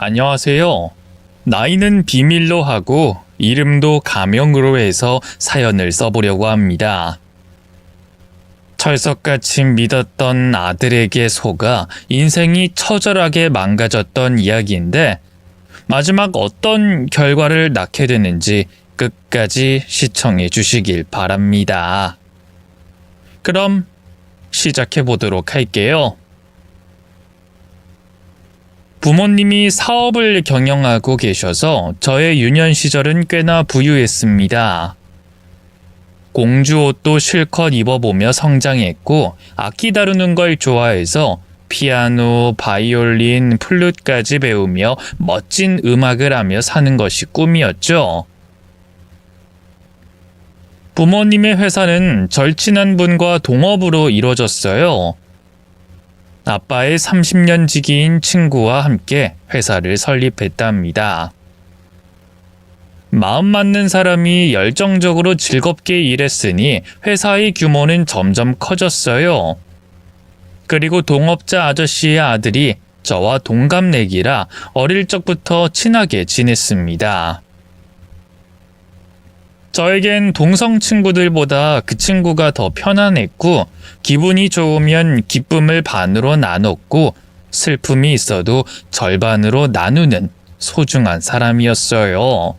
안녕하세요. 나이는 비밀로 하고 이름도 가명으로 해서 사연을 써보려고 합니다. 철석같이 믿었던 아들에게 속아 인생이 처절하게 망가졌던 이야기인데 마지막 어떤 결과를 낳게 되는지 끝까지 시청해 주시길 바랍니다. 그럼 시작해 보도록 할게요. 부모님이 사업을 경영하고 계셔서 저의 유년 시절은 꽤나 부유했습니다. 공주 옷도 실컷 입어보며 성장했고 악기 다루는 걸 좋아해서 피아노, 바이올린, 플룻까지 배우며 멋진 음악을 하며 사는 것이 꿈이었죠. 부모님의 회사는 절친한 분과 동업으로 이루어졌어요. 아빠의 30년 지기인 친구와 함께 회사를 설립했답니다. 마음 맞는 사람이 열정적으로 즐겁게 일했으니 회사의 규모는 점점 커졌어요. 그리고 동업자 아저씨의 아들이 저와 동갑내기라 어릴 적부터 친하게 지냈습니다. 저에겐 동성 친구들보다 그 친구가 더 편안했고 기분이 좋으면 기쁨을 반으로 나눴고 슬픔이 있어도 절반으로 나누는 소중한 사람이었어요.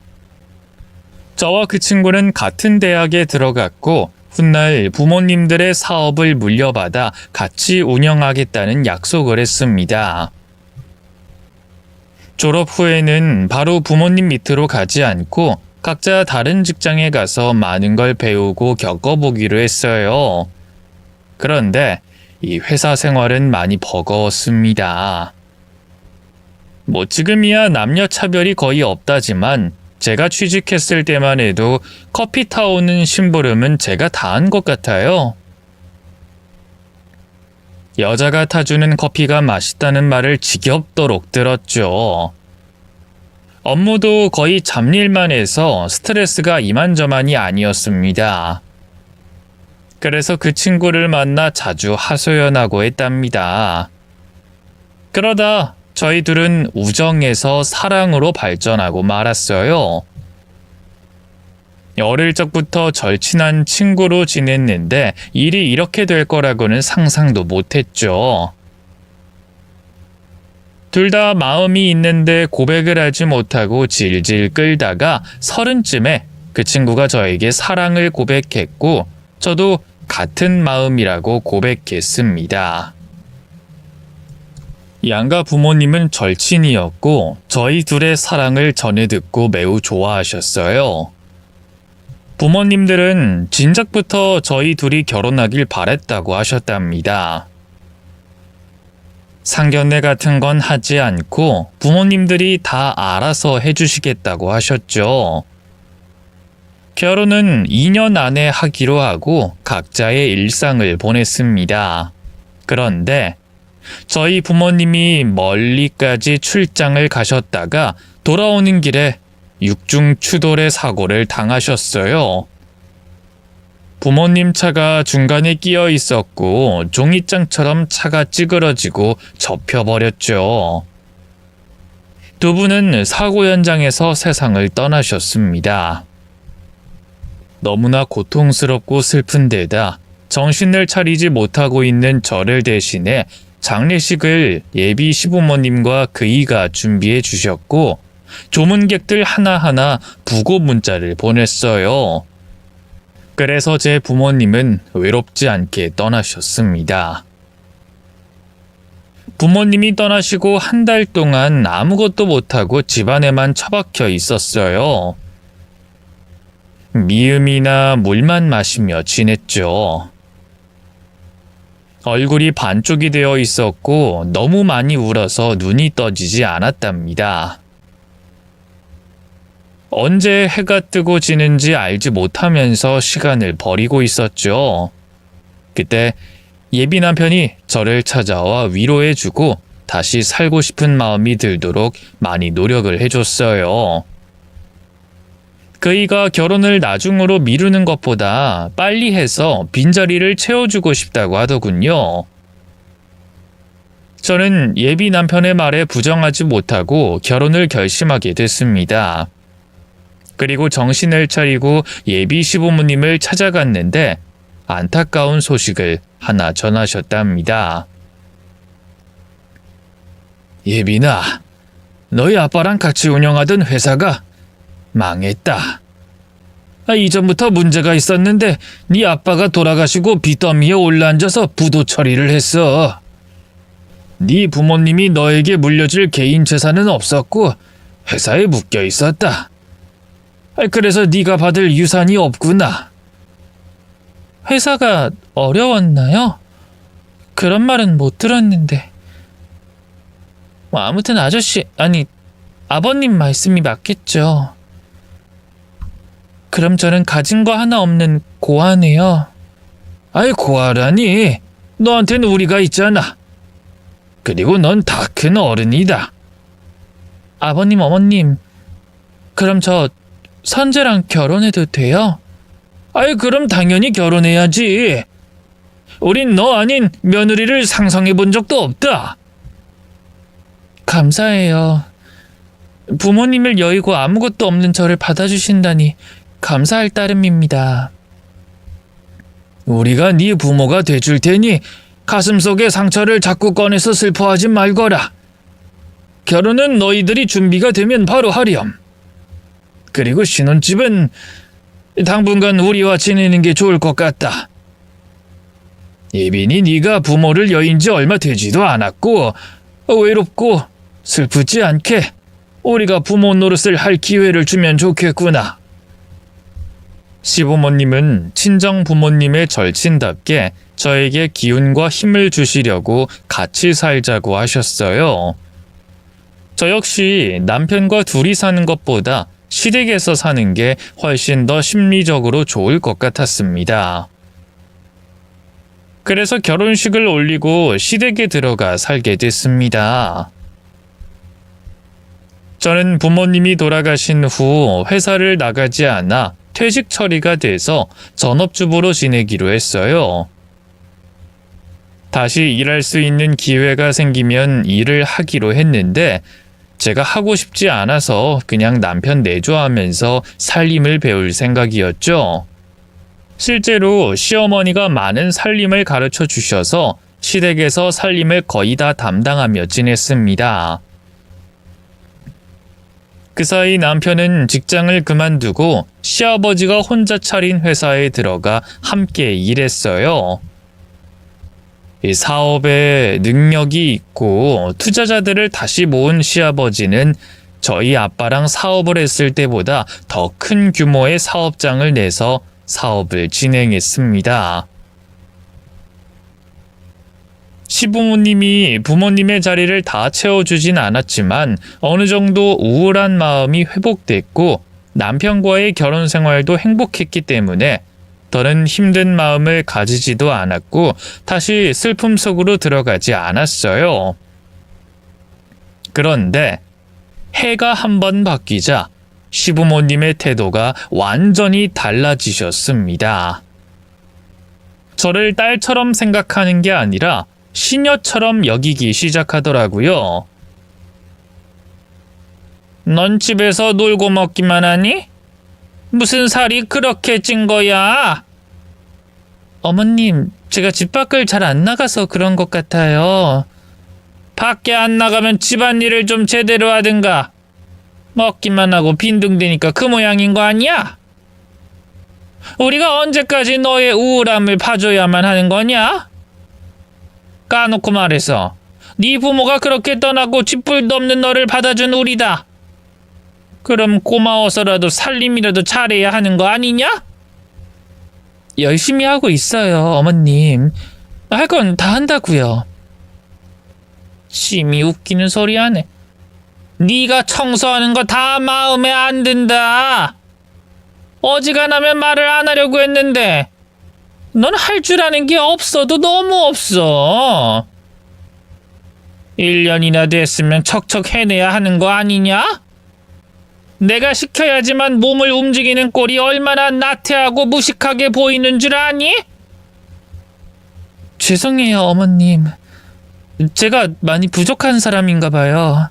저와 그 친구는 같은 대학에 들어갔고 훗날 부모님들의 사업을 물려받아 같이 운영하겠다는 약속을 했습니다. 졸업 후에는 바로 부모님 밑으로 가지 않고 각자 다른 직장에 가서 많은 걸 배우고 겪어보기로 했어요. 그런데 이 회사 생활은 많이 버거웠습니다. 지금이야 남녀 차별이 거의 없다지만 제가 취직했을 때만 해도 커피 타오는 심부름은 제가 다 한 것 같아요. 여자가 타주는 커피가 맛있다는 말을 지겹도록 들었죠. 업무도 거의 잡일만 해서 스트레스가 이만저만이 아니었습니다. 그래서 그 친구를 만나 자주 하소연하고 했답니다. 그러다 저희 둘은 우정에서 사랑으로 발전하고 말았어요. 어릴 적부터 절친한 친구로 지냈는데 일이 이렇게 될 거라고는 상상도 못했죠. 둘 다 마음이 있는데 고백을 하지 못하고 질질 끌다가 30쯤에 그 친구가 저에게 사랑을 고백했고 저도 같은 마음이라고 고백했습니다. 양가 부모님은 절친이었고 저희 둘의 사랑을 전해 듣고 매우 좋아하셨어요. 부모님들은 진작부터 저희 둘이 결혼하길 바랬다고 하셨답니다. 상견례 같은 건 하지 않고 부모님들이 다 알아서 해주시겠다고 하셨죠. 결혼은 2년 안에 하기로 하고 각자의 일상을 보냈습니다. 그런데 저희 부모님이 멀리까지 출장을 가셨다가 돌아오는 길에 육중 추돌의 사고를 당하셨어요. 부모님 차가 중간에 끼어 있었고 종이장처럼 차가 찌그러지고 접혀버렸죠. 두 분은 사고 현장에서 세상을 떠나셨습니다. 너무나 고통스럽고 슬픈 데다 정신을 차리지 못하고 있는 저를 대신해 장례식을 예비 시부모님과 그이가 준비해 주셨고 조문객들 하나하나 부고 문자를 보냈어요. 그래서 제 부모님은 외롭지 않게 떠나셨습니다. 부모님이 떠나시고 한 달 동안 아무것도 못하고 집안에만 처박혀 있었어요. 미음이나 물만 마시며 지냈죠. 얼굴이 반쪽이 되어 있었고 너무 많이 울어서 눈이 떠지지 않았답니다. 언제 해가 뜨고 지는지 알지 못하면서 시간을 버리고 있었죠. 그때 예비 남편이 저를 찾아와 위로해주고 다시 살고 싶은 마음이 들도록 많이 노력을 해줬어요. 그이가 결혼을 나중으로 미루는 것보다 빨리 해서 빈자리를 채워주고 싶다고 하더군요. 저는 예비 남편의 말에 부정하지 못하고 결혼을 결심하게 됐습니다. 그리고 정신을 차리고 예비 시부모님을 찾아갔는데 안타까운 소식을 하나 전하셨답니다. 예빈아, 너희 아빠랑 같이 운영하던 회사가 망했다. 이전부터 문제가 있었는데 네 아빠가 돌아가시고 빚더미에 올라앉아서 부도 처리를 했어. 네 부모님이 너에게 물려줄 개인 재산은 없었고 회사에 묶여 있었다. 그래서 네가 받을 유산이 없구나. 회사가 어려웠나요? 그런 말은 못 들었는데. 아무튼 아버님 말씀이 맞겠죠. 그럼 저는 가진 거 하나 없는 고아네요. 고아라니? 너한테는 우리가 있잖아. 그리고 넌 다 큰 어른이다. 아버님, 어머님, 그럼 저 선재랑 결혼해도 돼요? 그럼 당연히 결혼해야지. 우린 너 아닌 며느리를 상상해 본 적도 없다. 감사해요. 부모님을 여의고 아무것도 없는 저를 받아주신다니 감사할 따름입니다. 우리가 네 부모가 돼줄 테니 가슴속의 상처를 자꾸 꺼내서 슬퍼하지 말거라. 결혼은 너희들이 준비가 되면 바로 하렴. 그리고 신혼집은 당분간 우리와 지내는 게 좋을 것 같다. 예빈이 네가 부모를 여인 지 얼마 되지도 않았고 외롭고 슬프지 않게 우리가 부모 노릇을 할 기회를 주면 좋겠구나. 시부모님은 친정 부모님의 절친답게 저에게 기운과 힘을 주시려고 같이 살자고 하셨어요. 저 역시 남편과 둘이 사는 것보다 시댁에서 사는 게 훨씬 더 심리적으로 좋을 것 같았습니다. 그래서 결혼식을 올리고 시댁에 들어가 살게 됐습니다. 저는 부모님이 돌아가신 후 회사를 나가지 않아 퇴직 처리가 돼서 전업주부로 지내기로 했어요. 다시 일할 수 있는 기회가 생기면 일을 하기로 했는데 제가 하고 싶지 않아서 그냥 남편 내조하면서 살림을 배울 생각이었죠. 실제로 시어머니가 많은 살림을 가르쳐 주셔서 시댁에서 살림을 거의 다 담당하며 지냈습니다. 그 사이 남편은 직장을 그만두고 시아버지가 혼자 차린 회사에 들어가 함께 일했어요. 이 사업에 능력이 있고 투자자들을 다시 모은 시아버지는 저희 아빠랑 사업을 했을 때보다 더 큰 규모의 사업장을 내서 사업을 진행했습니다. 시부모님이 부모님의 자리를 다 채워주진 않았지만 어느 정도 우울한 마음이 회복됐고 남편과의 결혼 생활도 행복했기 때문에 더는 힘든 마음을 가지지도 않았고 다시 슬픔 속으로 들어가지 않았어요. 그런데 해가 한번 바뀌자 시부모님의 태도가 완전히 달라지셨습니다. 저를 딸처럼 생각하는 게 아니라 시녀처럼 여기기 시작하더라고요. 넌 집에서 놀고 먹기만 하니? 무슨 살이 그렇게 찐 거야? 어머님, 제가 집 밖을 잘 안 나가서 그런 것 같아요. 밖에 안 나가면 집안일을 좀 제대로 하든가. 먹기만 하고 빈둥대니까 그 모양인 거 아니야? 우리가 언제까지 너의 우울함을 봐줘야만 하는 거냐? 까놓고 말해서 네 부모가 그렇게 떠나고 쥐뿔도 없는 너를 받아준 우리다. 그럼 고마워서라도 살림이라도 잘해야 하는 거 아니냐? 열심히 하고 있어요, 어머님. 할 건 다 한다고요. 심히 웃기는 소리 하네. 네가 청소하는 거 다 마음에 안 든다. 어지간하면 말을 안 하려고 했는데 넌 할 줄 아는 게 없어도 너무 없어. 1년이나 됐으면 척척 해내야 하는 거 아니냐? 내가 시켜야지만 몸을 움직이는 꼴이 얼마나 나태하고 무식하게 보이는 줄 아니? 죄송해요, 어머님. 제가 많이 부족한 사람인가 봐요.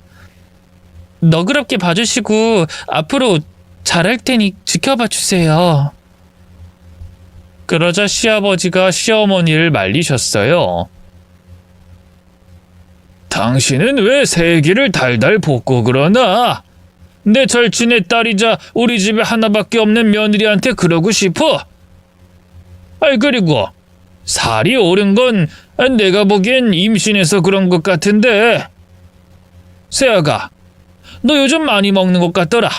너그럽게 봐주시고 앞으로 잘할 테니 지켜봐 주세요. 그러자 시아버지가 시어머니를 말리셨어요. 당신은 왜 세기를 달달 볶고 그러나? 내 절친의 딸이자 우리 집에 하나밖에 없는 며느리한테 그러고 싶어? 그리고 살이 오른 건 내가 보기엔 임신해서 그런 것 같은데. 세아가, 너 요즘 많이 먹는 것 같더라.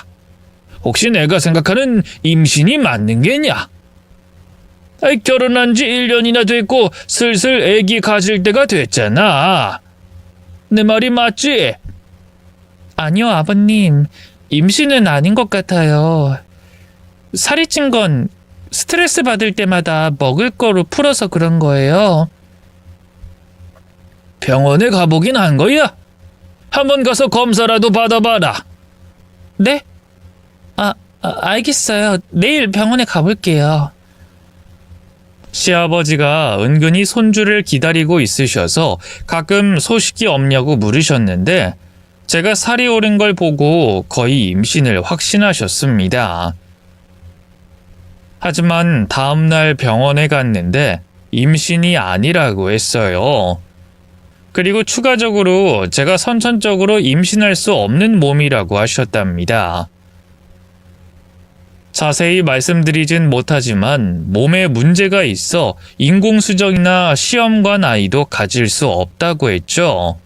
혹시 내가 생각하는 임신이 맞는 게냐? 결혼한 지 1년이나 됐고 슬슬 애기 가질 때가 됐잖아. 내 말이 맞지? 아니요, 아버님. 임신은 아닌 것 같아요. 살이 찐 건 스트레스 받을 때마다 먹을 거로 풀어서 그런 거예요. 병원에 가보긴 한 거야? 한번 가서 검사라도 받아봐라. 네? 알겠어요. 내일 병원에 가볼게요. 시아버지가 은근히 손주를 기다리고 있으셔서 가끔 소식이 없냐고 물으셨는데 제가 살이 오른 걸 보고 거의 임신을 확신하셨습니다. 하지만 다음날 병원에 갔는데 임신이 아니라고 했어요. 그리고 추가적으로 제가 선천적으로 임신할 수 없는 몸이라고 하셨답니다. 자세히 말씀드리진 못하지만 몸에 문제가 있어 인공수정이나 시험관 아이도 가질 수 없다고 했죠.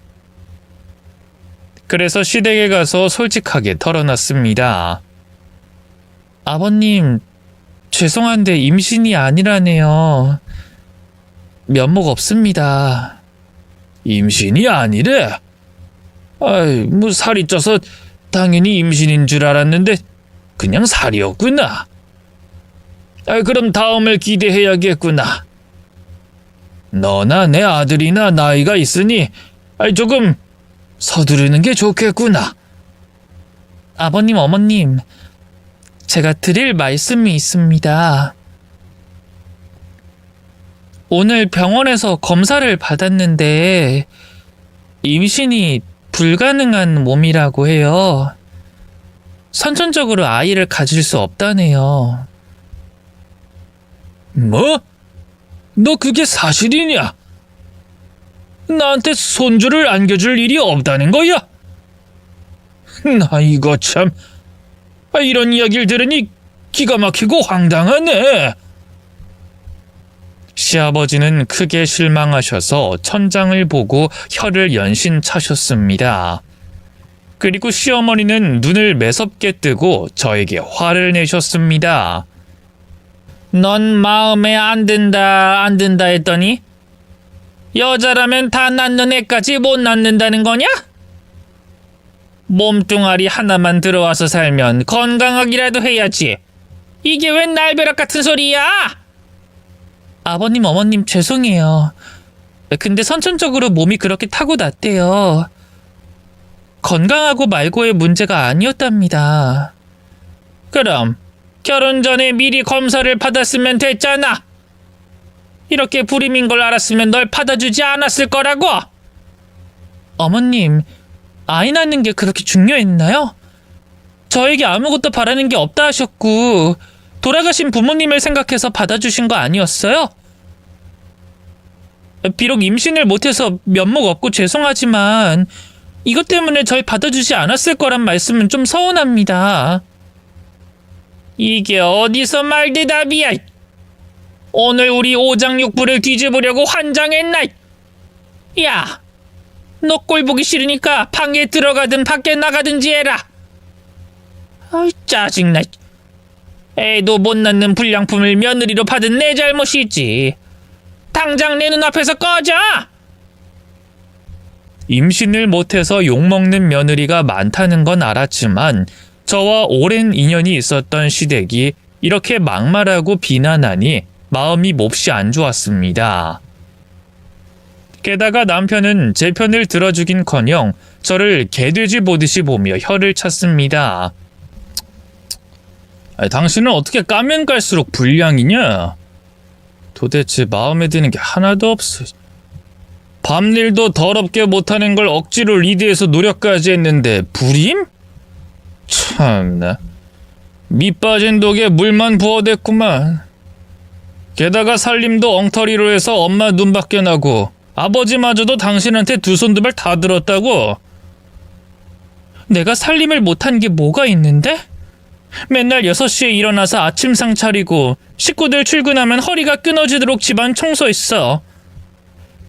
그래서 시댁에 가서 솔직하게 털어놨습니다. 아버님, 죄송한데 임신이 아니라네요. 면목 없습니다. 임신이 아니래? 뭐 살이 쪄서 당연히 임신인 줄 알았는데 그냥 살이었구나. 그럼 다음을 기대해야겠구나. 너나 내 아들이나 나이가 있으니 조금 서두르는 게 좋겠구나. 아버님, 어머님, 제가 드릴 말씀이 있습니다. 오늘 병원에서 검사를 받았는데 임신이 불가능한 몸이라고 해요. 선천적으로 아이를 가질 수 없다네요. 뭐? 너 그게 사실이냐? 나한테 손주를 안겨줄 일이 없다는 거야? 나 이거 참... 이런 이야기를 들으니 기가 막히고 황당하네. 시아버지는 크게 실망하셔서 천장을 보고 혀를 연신 차셨습니다. 그리고 시어머니는 눈을 매섭게 뜨고 저에게 화를 내셨습니다. 넌 마음에 안 든다 했더니 여자라면 다 낳는 애까지 못 낳는다는 거냐? 몸뚱아리 하나만 들어와서 살면 건강하기라도 해야지. 이게 웬 날벼락 같은 소리야? 아버님, 어머님, 죄송해요. 근데 선천적으로 몸이 그렇게 타고났대요. 건강하고 말고의 문제가 아니었답니다. 그럼 결혼 전에 미리 검사를 받았으면 됐잖아. 이렇게 불임인 걸 알았으면 널 받아주지 않았을 거라고. 어머님, 아이 낳는 게 그렇게 중요했나요? 저에게 아무것도 바라는 게 없다 하셨고 돌아가신 부모님을 생각해서 받아주신 거 아니었어요? 비록 임신을 못해서 면목 없고 죄송하지만 이것 때문에 절 받아주지 않았을 거란 말씀은 좀 서운합니다. 이게 어디서 말대답이야. 오늘 우리 오장육부를 뒤집으려고 환장했나. 야, 너 꼴 보기 싫으니까 방에 들어가든 밖에 나가든지 해라. 짜증나. 애도 못 낳는 불량품을 며느리로 받은 내 잘못이지. 당장 내 눈앞에서 꺼져. 임신을 못해서 욕먹는 며느리가 많다는 건 알았지만 저와 오랜 인연이 있었던 시댁이 이렇게 막말하고 비난하니 마음이 몹시 안 좋았습니다. 게다가 남편은 제 편을 들어주긴커녕 저를 개돼지 보듯이 보며 혀를 찼습니다. 당신은 어떻게 까면 깔수록 불량이냐? 도대체 마음에 드는 게 하나도 없어. 밤일도 더럽게 못하는 걸 억지로 리드해서 노력까지 했는데 불임? 참나. 밑 빠진 독에 물만 부어댔구만. 게다가 살림도 엉터리로 해서 엄마 눈밖에 나고 아버지마저도 당신한테 두 손 두 발 다 들었다고? 내가 살림을 못한 게 뭐가 있는데? 맨날 6시에 일어나서 아침상 차리고 식구들 출근하면 허리가 끊어지도록 집안 청소했어.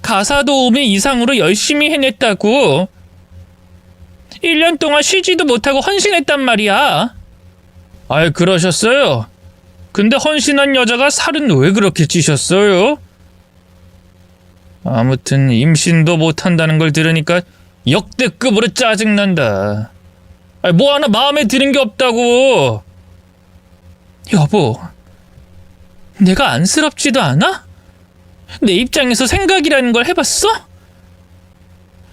가사 도우미 이상으로 열심히 해냈다고. 1년 동안 쉬지도 못하고 헌신했단 말이야. 아이, 그러셨어요? 근데 헌신한 여자가 살은 왜 그렇게 찌셨어요? 아무튼 임신도 못한다는 걸 들으니까 역대급으로 짜증난다. 아이, 뭐 하나 마음에 드는 게 없다고. 여보, 내가 안쓰럽지도 않아? 내 입장에서 생각이라는 걸 해봤어?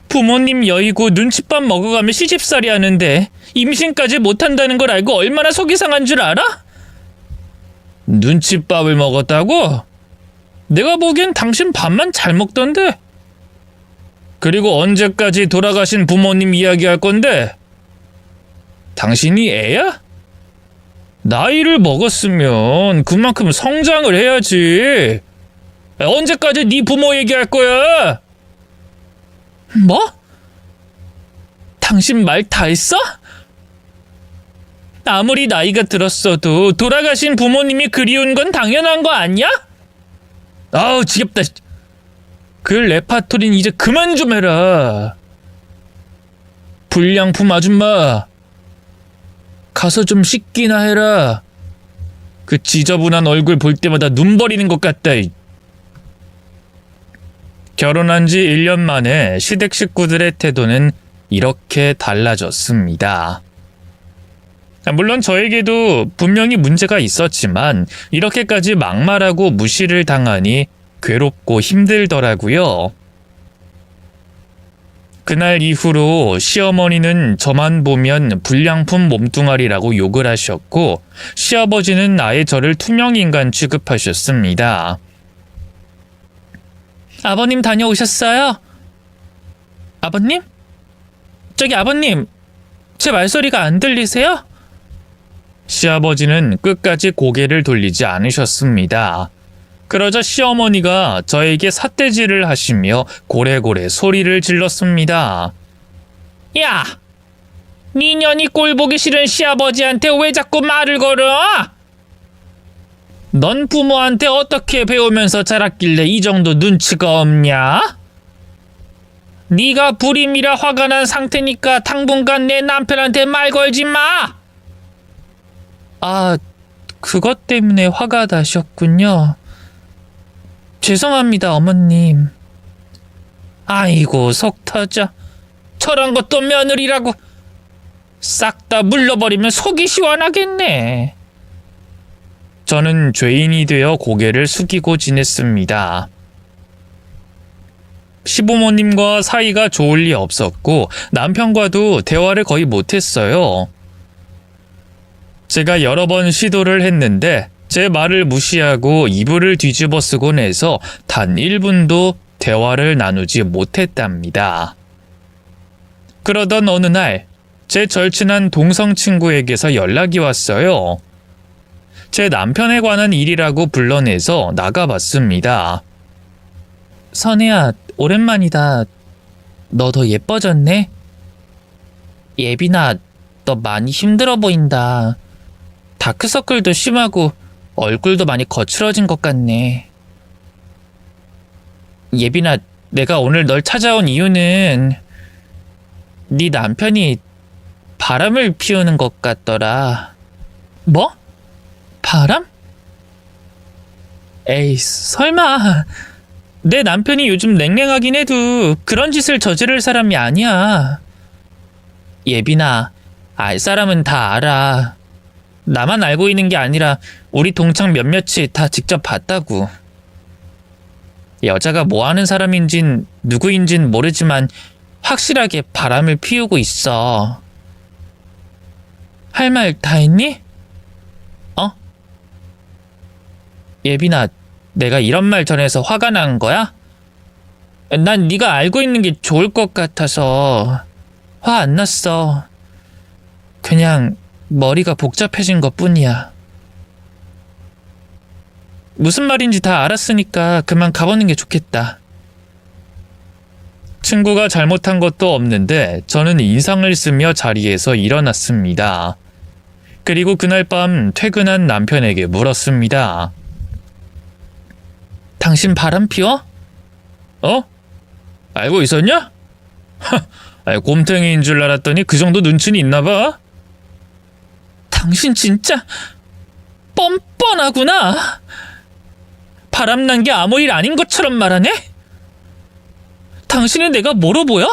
부모님 여의고 눈칫밥 먹어가며 시집살이 하는데 임신까지 못한다는 걸 알고 얼마나 속이 상한 줄 알아? 눈칫밥을 먹었다고? 내가 보기엔 당신 밥만 잘 먹던데. 그리고 언제까지 돌아가신 부모님 이야기할 건데? 당신이 애야? 나이를 먹었으면 그만큼 성장을 해야지. 언제까지 네 부모 얘기할 거야? 뭐? 당신 말 다 했어? 아무리 나이가 들었어도 돌아가신 부모님이 그리운 건 당연한 거 아니야? 아우, 지겹다. 그 레파토리는 이제 그만 좀 해라. 불량품 아줌마, 가서 좀 씻기나 해라. 그 지저분한 얼굴 볼 때마다 눈 버리는 것 같다. 결혼한 지 1년 만에 시댁 식구들의 태도는 이렇게 달라졌습니다. 물론 저에게도 분명히 문제가 있었지만 이렇게까지 막말하고 무시를 당하니 괴롭고 힘들더라고요. 그날 이후로 시어머니는 저만 보면 불량품 몸뚱아리라고 욕을 하셨고, 시아버지는 아예 저를 투명인간 취급하셨습니다. 아버님 다녀오셨어요? 아버님? 저기 아버님, 제 말소리가 안 들리세요? 시아버지는 끝까지 고개를 돌리지 않으셨습니다. 그러자 시어머니가 저에게 삿대질을 하시며 고래고래 소리를 질렀습니다. 야! 네 년이 꼴 보기 싫은 시아버지한테 왜 자꾸 말을 걸어? 넌 부모한테 어떻게 배우면서 자랐길래 이 정도 눈치가 없냐? 네가 불임이라 화가 난 상태니까 당분간 내 남편한테 말 걸지 마! 아, 그것 때문에 화가 나셨군요. 죄송합니다, 어머님. 아이고, 속 터져. 저런 것도 며느리라고. 싹 다 물러버리면 속이 시원하겠네. 저는 죄인이 되어 고개를 숙이고 지냈습니다. 시부모님과 사이가 좋을 리 없었고 남편과도 대화를 거의 못했어요. 제가 여러 번 시도를 했는데 제 말을 무시하고 이불을 뒤집어 쓰곤 해서 단 1분도 대화를 나누지 못했답니다. 그러던 어느 날 제 절친한 동성 친구에게서 연락이 왔어요. 제 남편에 관한 일이라고 불러내서 나가봤습니다. 선혜야, 오랜만이다. 너 더 예뻐졌네? 예빈아, 너 많이 힘들어 보인다. 다크서클도 심하고 얼굴도 많이 거칠어진 것 같네. 예빈아, 내가 오늘 널 찾아온 이유는 네 남편이 바람을 피우는 것 같더라. 뭐? 바람? 에이, 설마. 내 남편이 요즘 냉랭하긴 해도 그런 짓을 저지를 사람이 아니야. 예빈아, 알 사람은 다 알아. 나만 알고 있는 게 아니라 우리 동창 몇몇이 다 직접 봤다고. 여자가 뭐 하는 사람인진 누구인진 모르지만 확실하게 바람을 피우고 있어. 할 말 다 했니? 어? 예빈아, 내가 이런 말 전해서 화가 난 거야? 난 네가 알고 있는 게 좋을 것 같아서 화 안 났어. 그냥 머리가 복잡해진 것뿐이야. 무슨 말인지 다 알았으니까 그만 가보는 게 좋겠다. 친구가 잘못한 것도 없는데 저는 인상을 쓰며 자리에서 일어났습니다. 그리고 그날 밤 퇴근한 남편에게 물었습니다. 당신 바람 피워? 어? 알고 있었냐? 곰탱이인 줄 알았더니 그 정도 눈치는 있나 봐. 당신 진짜 뻔뻔하구나. 바람난 게 아무 일 아닌 것처럼 말하네? 당신은 내가 뭐로 보여?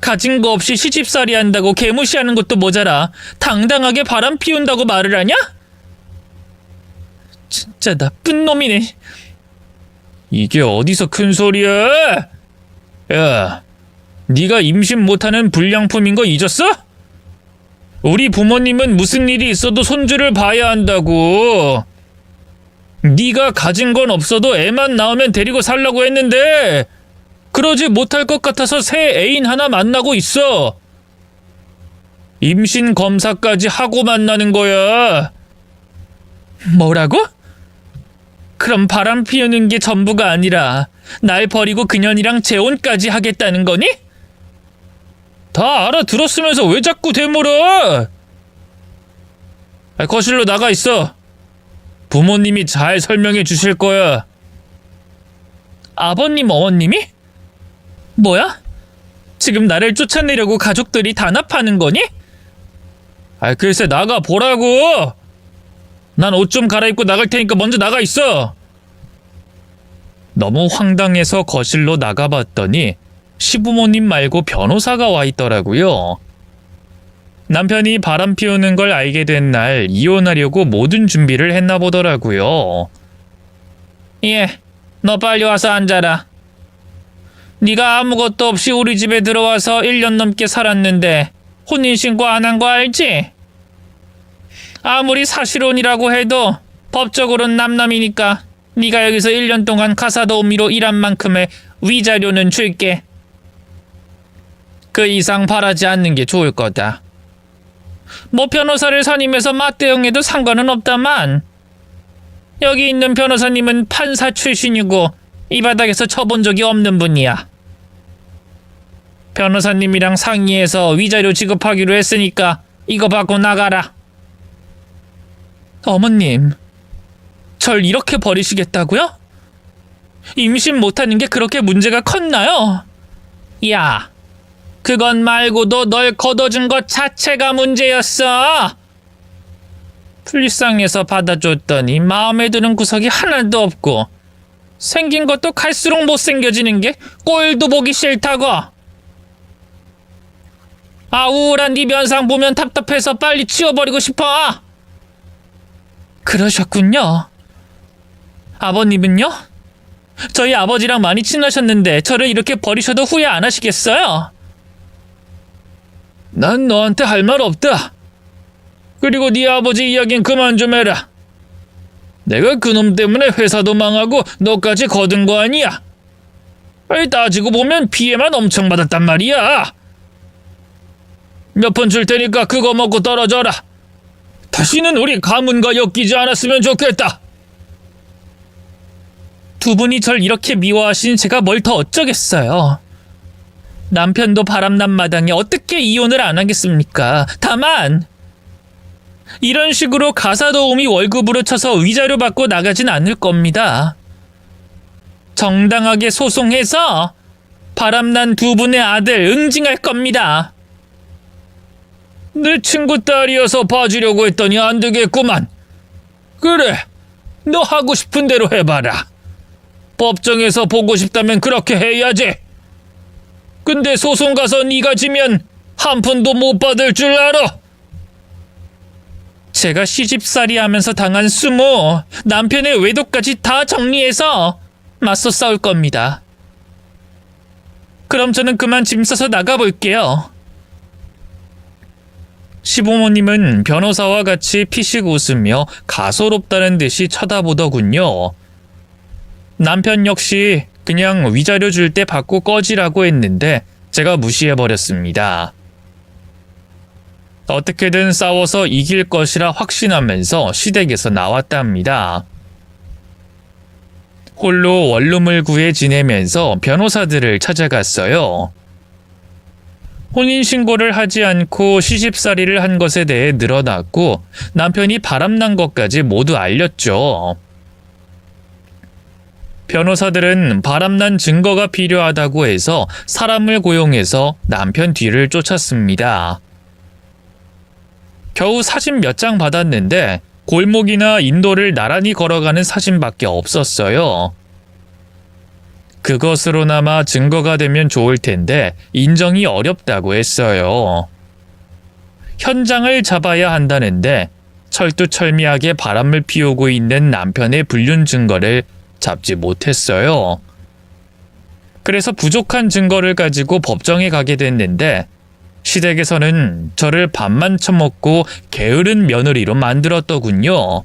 가진 거 없이 시집살이 한다고 개무시하는 것도 모자라 당당하게 바람 피운다고 말을 하냐? 진짜 나쁜 놈이네. 이게 어디서 큰 소리야? 야, 네가 임신 못하는 불량품인 거 잊었어? 우리 부모님은 무슨 일이 있어도 손주를 봐야 한다고. 네가 가진 건 없어도 애만 낳으면 데리고 살라고 했는데 그러지 못할 것 같아서 새 애인 하나 만나고 있어. 임신 검사까지 하고 만나는 거야. 뭐라고? 그럼 바람 피우는 게 전부가 아니라 날 버리고 그년이랑 재혼까지 하겠다는 거니? 다 알아들었으면서 왜 자꾸 되물어? 거실로 나가 있어. 부모님이 잘 설명해 주실 거야. 아버님, 어머님이? 뭐야? 지금 나를 쫓아내려고 가족들이 단합하는 거니? 글쎄 나가 보라고. 난 옷 좀 갈아입고 나갈 테니까 먼저 나가 있어. 너무 황당해서 거실로 나가봤더니 시부모님 말고 변호사가 와 있더라고요. 남편이 바람 피우는 걸 알게 된 날 이혼하려고 모든 준비를 했나 보더라고요. 예, 너 빨리 와서 앉아라. 네가 아무것도 없이 우리 집에 들어와서 1년 넘게 살았는데 혼인신고 안 한 거 알지? 아무리 사실혼이라고 해도 법적으로는 남남이니까 네가 여기서 1년 동안 가사도우미로 일한 만큼의 위자료는 줄게. 그 이상 바라지 않는 게 좋을 거다. 뭐 변호사를 선임해서 맞대응해도 상관은 없다만 여기 있는 변호사님은 판사 출신이고 이 바닥에서 쳐본 적이 없는 분이야. 변호사님이랑 상의해서 위자료 지급하기로 했으니까 이거 받고 나가라. 어머님, 절 이렇게 버리시겠다고요? 임신 못하는 게 그렇게 문제가 컸나요? 야, 그건 말고도 널 걷어준 것 자체가 문제였어. 불쌍해서 받아줬더니 마음에 드는 구석이 하나도 없고 생긴 것도 갈수록 못생겨지는 게 꼴도 보기 싫다고. 우울한 네 면상 보면 답답해서 빨리 치워버리고 싶어. 그러셨군요. 아버님은요? 저희 아버지랑 많이 친하셨는데 저를 이렇게 버리셔도 후회 안 하시겠어요? 난 너한테 할 말 없다. 그리고 네 아버지 이야기는 그만 좀 해라. 내가 그놈 때문에 회사도 망하고 너까지 거둔 거 아니야. 따지고 보면 피해만 엄청 받았단 말이야. 몇 푼 줄 테니까 그거 먹고 떨어져라. 다시는 우리 가문과 엮이지 않았으면 좋겠다. 두 분이 절 이렇게 미워하시니 제가 뭘 더 어쩌겠어요. 남편도 바람난 마당에 어떻게 이혼을 안 하겠습니까? 다만 이런 식으로 가사도우미 월급으로 쳐서 위자료 받고 나가진 않을 겁니다. 정당하게 소송해서 바람난 두 분의 아들 응징할 겁니다. 내 친구 딸이어서 봐주려고 했더니 안 되겠구만. 그래, 너 하고 싶은 대로 해봐라. 법정에서 보고 싶다면 그렇게 해야지. 근데 소송 가서 네가 지면 한 푼도 못 받을 줄 알아. 제가 시집살이 하면서 당한 수모, 남편의 외도까지 다 정리해서 맞서 싸울 겁니다. 그럼 저는 그만 짐 싸서 나가볼게요. 시부모님은 변호사와 같이 피식 웃으며 가소롭다는 듯이 쳐다보더군요. 남편 역시 그냥 위자료 줄 때 받고 꺼지라고 했는데 제가 무시해버렸습니다. 어떻게든 싸워서 이길 것이라 확신하면서 시댁에서 나왔답니다. 홀로 원룸을 구해 지내면서 변호사들을 찾아갔어요. 혼인신고를 하지 않고 시집살이를 한 것에 대해 늘어났고 남편이 바람난 것까지 모두 알렸죠. 변호사들은 바람난 증거가 필요하다고 해서 사람을 고용해서 남편 뒤를 쫓았습니다. 겨우 사진 몇 장 받았는데 골목이나 인도를 나란히 걸어가는 사진밖에 없었어요. 그것으로나마 증거가 되면 좋을 텐데 인정이 어렵다고 했어요. 현장을 잡아야 한다는데 철두철미하게 바람을 피우고 있는 남편의 불륜 증거를 잡지 못했어요. 그래서 부족한 증거를 가지고 법정에 가게 됐는데 시댁에서는 저를 밥만 처먹고 게으른 며느리로 만들었더군요.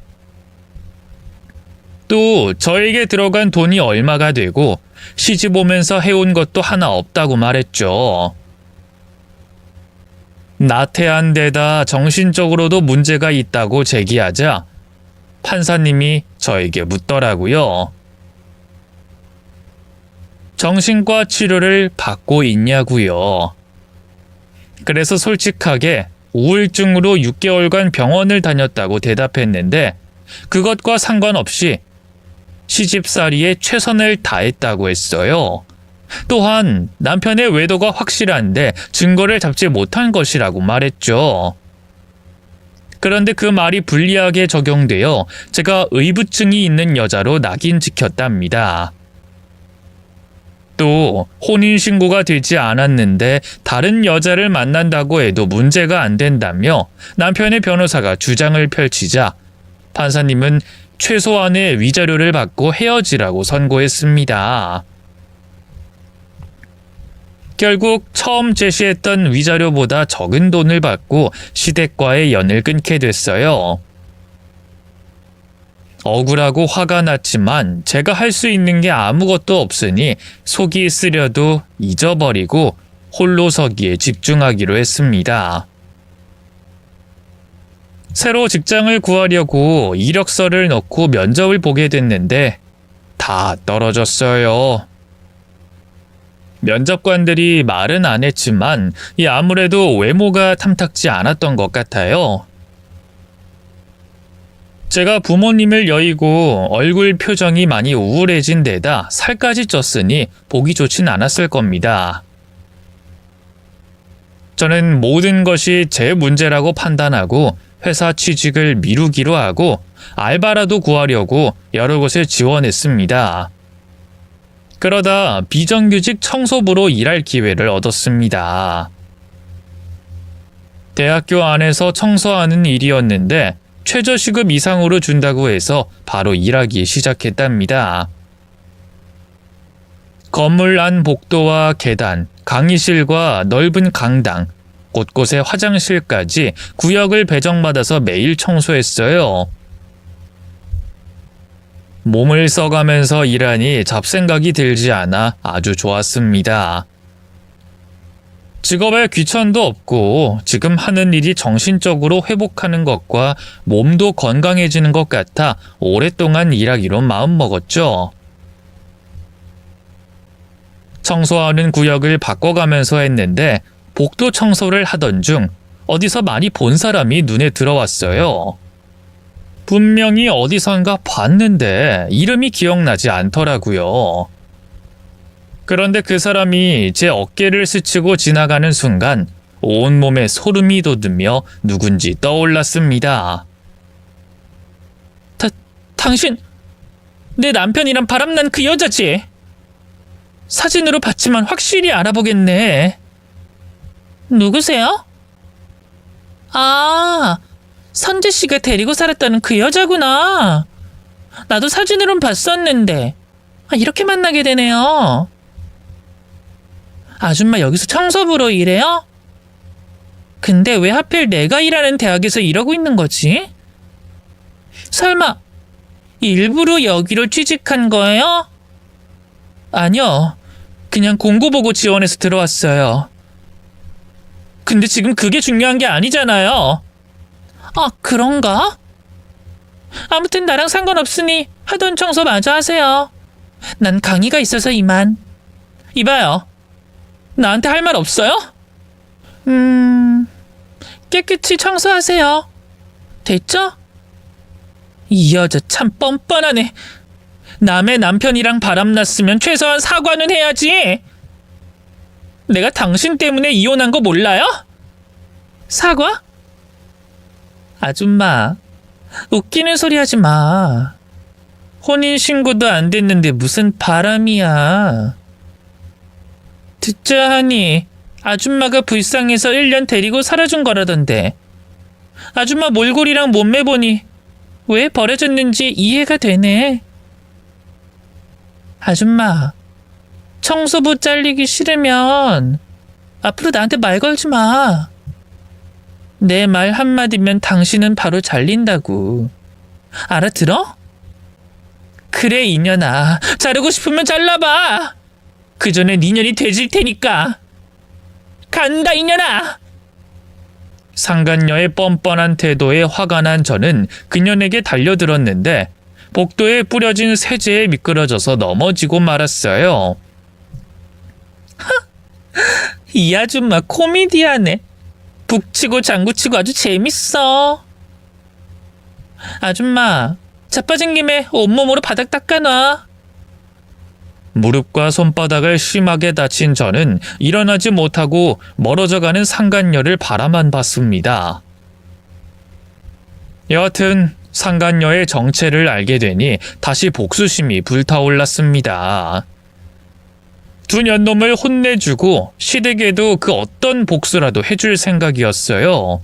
또 저에게 들어간 돈이 얼마가 되고 시집 오면서 해온 것도 하나 없다고 말했죠. 나태한 데다 정신적으로도 문제가 있다고 제기하자 판사님이 저에게 묻더라고요. 정신과 치료를 받고 있냐고요. 그래서 솔직하게 우울증으로 6개월간 병원을 다녔다고 대답했는데 그것과 상관없이 시집살이에 최선을 다했다고 했어요. 또한 남편의 외도가 확실한데 증거를 잡지 못한 것이라고 말했죠. 그런데 그 말이 불리하게 적용되어 제가 의부증이 있는 여자로 낙인 찍혔답니다. 또 혼인신고가 되지 않았는데 다른 여자를 만난다고 해도 문제가 안 된다며 남편의 변호사가 주장을 펼치자 판사님은 최소한의 위자료를 받고 헤어지라고 선고했습니다. 결국 처음 제시했던 위자료보다 적은 돈을 받고 시댁과의 연을 끊게 됐어요. 억울하고 화가 났지만 제가 할 수 있는 게 아무것도 없으니 속이 쓰려도 잊어버리고 홀로 서기에 집중하기로 했습니다. 새로 직장을 구하려고 이력서를 넣고 면접을 보게 됐는데 다 떨어졌어요. 면접관들이 말은 안 했지만 아무래도 외모가 탐탁지 않았던 것 같아요. 제가 부모님을 여의고 얼굴 표정이 많이 우울해진 데다 살까지 쪘으니 보기 좋진 않았을 겁니다. 저는 모든 것이 제 문제라고 판단하고 회사 취직을 미루기로 하고 알바라도 구하려고 여러 곳에 지원했습니다. 그러다 비정규직 청소부로 일할 기회를 얻었습니다. 대학교 안에서 청소하는 일이었는데 최저시급 이상으로 준다고 해서 바로 일하기 시작했답니다. 건물 안 복도와 계단, 강의실과 넓은 강당, 곳곳에 화장실까지 구역을 배정받아서 매일 청소했어요. 몸을 써가면서 일하니 잡생각이 들지 않아 아주 좋았습니다. 직업에 귀천도 없고 지금 하는 일이 정신적으로 회복하는 것과 몸도 건강해지는 것 같아 오랫동안 일하기로 마음먹었죠. 청소하는 구역을 바꿔가면서 했는데 복도 청소를 하던 중 어디서 많이 본 사람이 눈에 들어왔어요. 분명히 어디선가 봤는데 이름이 기억나지 않더라고요. 그런데 그 사람이 제 어깨를 스치고 지나가는 순간 온몸에 소름이 돋으며 누군지 떠올랐습니다. 당신 내 남편이랑 바람난 그 여자지? 사진으로 봤지만 확실히 알아보겠네. 누구세요? 아, 선재 씨가 데리고 살았다는 그 여자구나. 나도 사진으론 봤었는데 이렇게 만나게 되네요. 아줌마 여기서 청소부로 일해요? 근데 왜 하필 내가 일하는 대학에서 이러고 있는 거지? 설마 일부러 여기로 취직한 거예요? 아니요. 그냥 공고 보고 지원해서 들어왔어요. 근데 지금 그게 중요한 게 아니잖아요. 아, 그런가? 아무튼 나랑 상관없으니 하던 청소 마저 하세요. 난 강의가 있어서 이만. 이봐요. 나한테 할 말 없어요? 깨끗이 청소하세요. 됐죠? 이 여자 참 뻔뻔하네. 남의 남편이랑 바람났으면 최소한 사과는 해야지. 내가 당신 때문에 이혼한 거 몰라요? 사과? 아줌마, 웃기는 소리 하지 마. 혼인신고도 안 됐는데 무슨 바람이야. 듣자 하니 아줌마가 불쌍해서 1년 데리고 살아준 거라던데. 아줌마 몰골이랑 몸매 보니 왜 버려졌는지 이해가 되네. 아줌마, 청소부 잘리기 싫으면 앞으로 나한테 말 걸지 마. 내 말 한마디면 당신은 바로 잘린다고. 알아들어? 그래, 이년아. 자르고 싶으면 잘라봐. 그 전에 네 년이 돼질 테니까. 간다, 이년아. 상간녀의 뻔뻔한 태도에 화가 난 저는 그년에게 달려들었는데 복도에 뿌려진 세제에 미끄러져서 넘어지고 말았어요. 이 아줌마 코미디하네. 북치고 장구치고 아주 재밌어. 아줌마, 자빠진 김에 온몸으로 바닥 닦아놔. 무릎과 손바닥을 심하게 다친 저는 일어나지 못하고 멀어져가는 상간녀를 바라만 봤습니다. 여하튼 상간녀의 정체를 알게 되니 다시 복수심이 불타올랐습니다. 두 년놈을 혼내주고 시댁에도 그 어떤 복수라도 해줄 생각이었어요.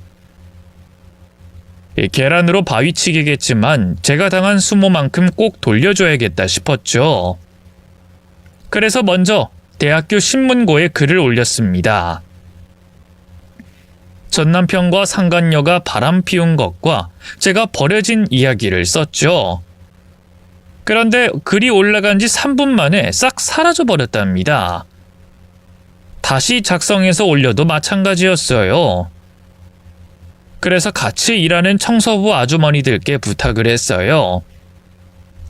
계란으로 바위치기겠지만 제가 당한 수모만큼 꼭 돌려줘야겠다 싶었죠. 그래서 먼저 대학교 신문고에 글을 올렸습니다. 전 남편과 상간녀가 바람 피운 것과 제가 버려진 이야기를 썼죠. 그런데 글이 올라간 지 3분 만에 싹 사라져버렸답니다. 다시 작성해서 올려도 마찬가지였어요. 그래서 같이 일하는 청소부 아주머니들께 부탁을 했어요.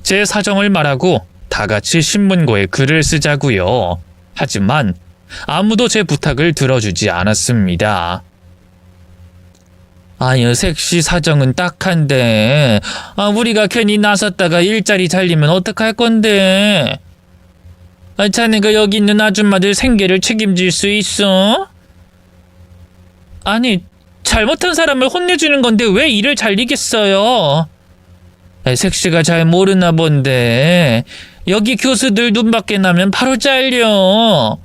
제 사정을 말하고 다 같이 신문고에 글을 쓰자고요. 하지만 아무도 제 부탁을 들어주지 않았습니다. 아유, 색시 사정은 딱한데 우리가 괜히 나섰다가 일자리 잘리면 어떡할 건데. 자네가 여기 있는 아줌마들 생계를 책임질 수 있어? 아니, 잘못한 사람을 혼내주는 건데 왜 일을 잘리겠어요? 색시가 잘 모르나 본데 여기 교수들 눈밖에 나면 바로 잘려.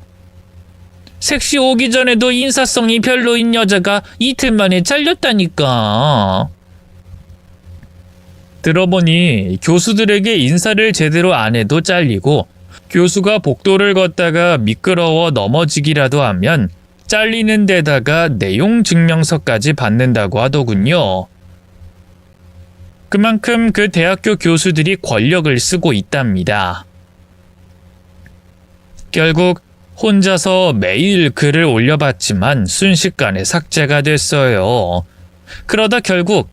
색시 오기 전에도 인사성이 별로인 여자가 이틀 만에 잘렸다니까. 들어보니 교수들에게 인사를 제대로 안 해도 잘리고 교수가 복도를 걷다가 미끄러워 넘어지기라도 하면 잘리는 데다가 내용 증명서까지 받는다고 하더군요. 그만큼 그 대학교 교수들이 권력을 쓰고 있답니다. 결국 혼자서 매일 글을 올려봤지만 순식간에 삭제가 됐어요. 그러다 결국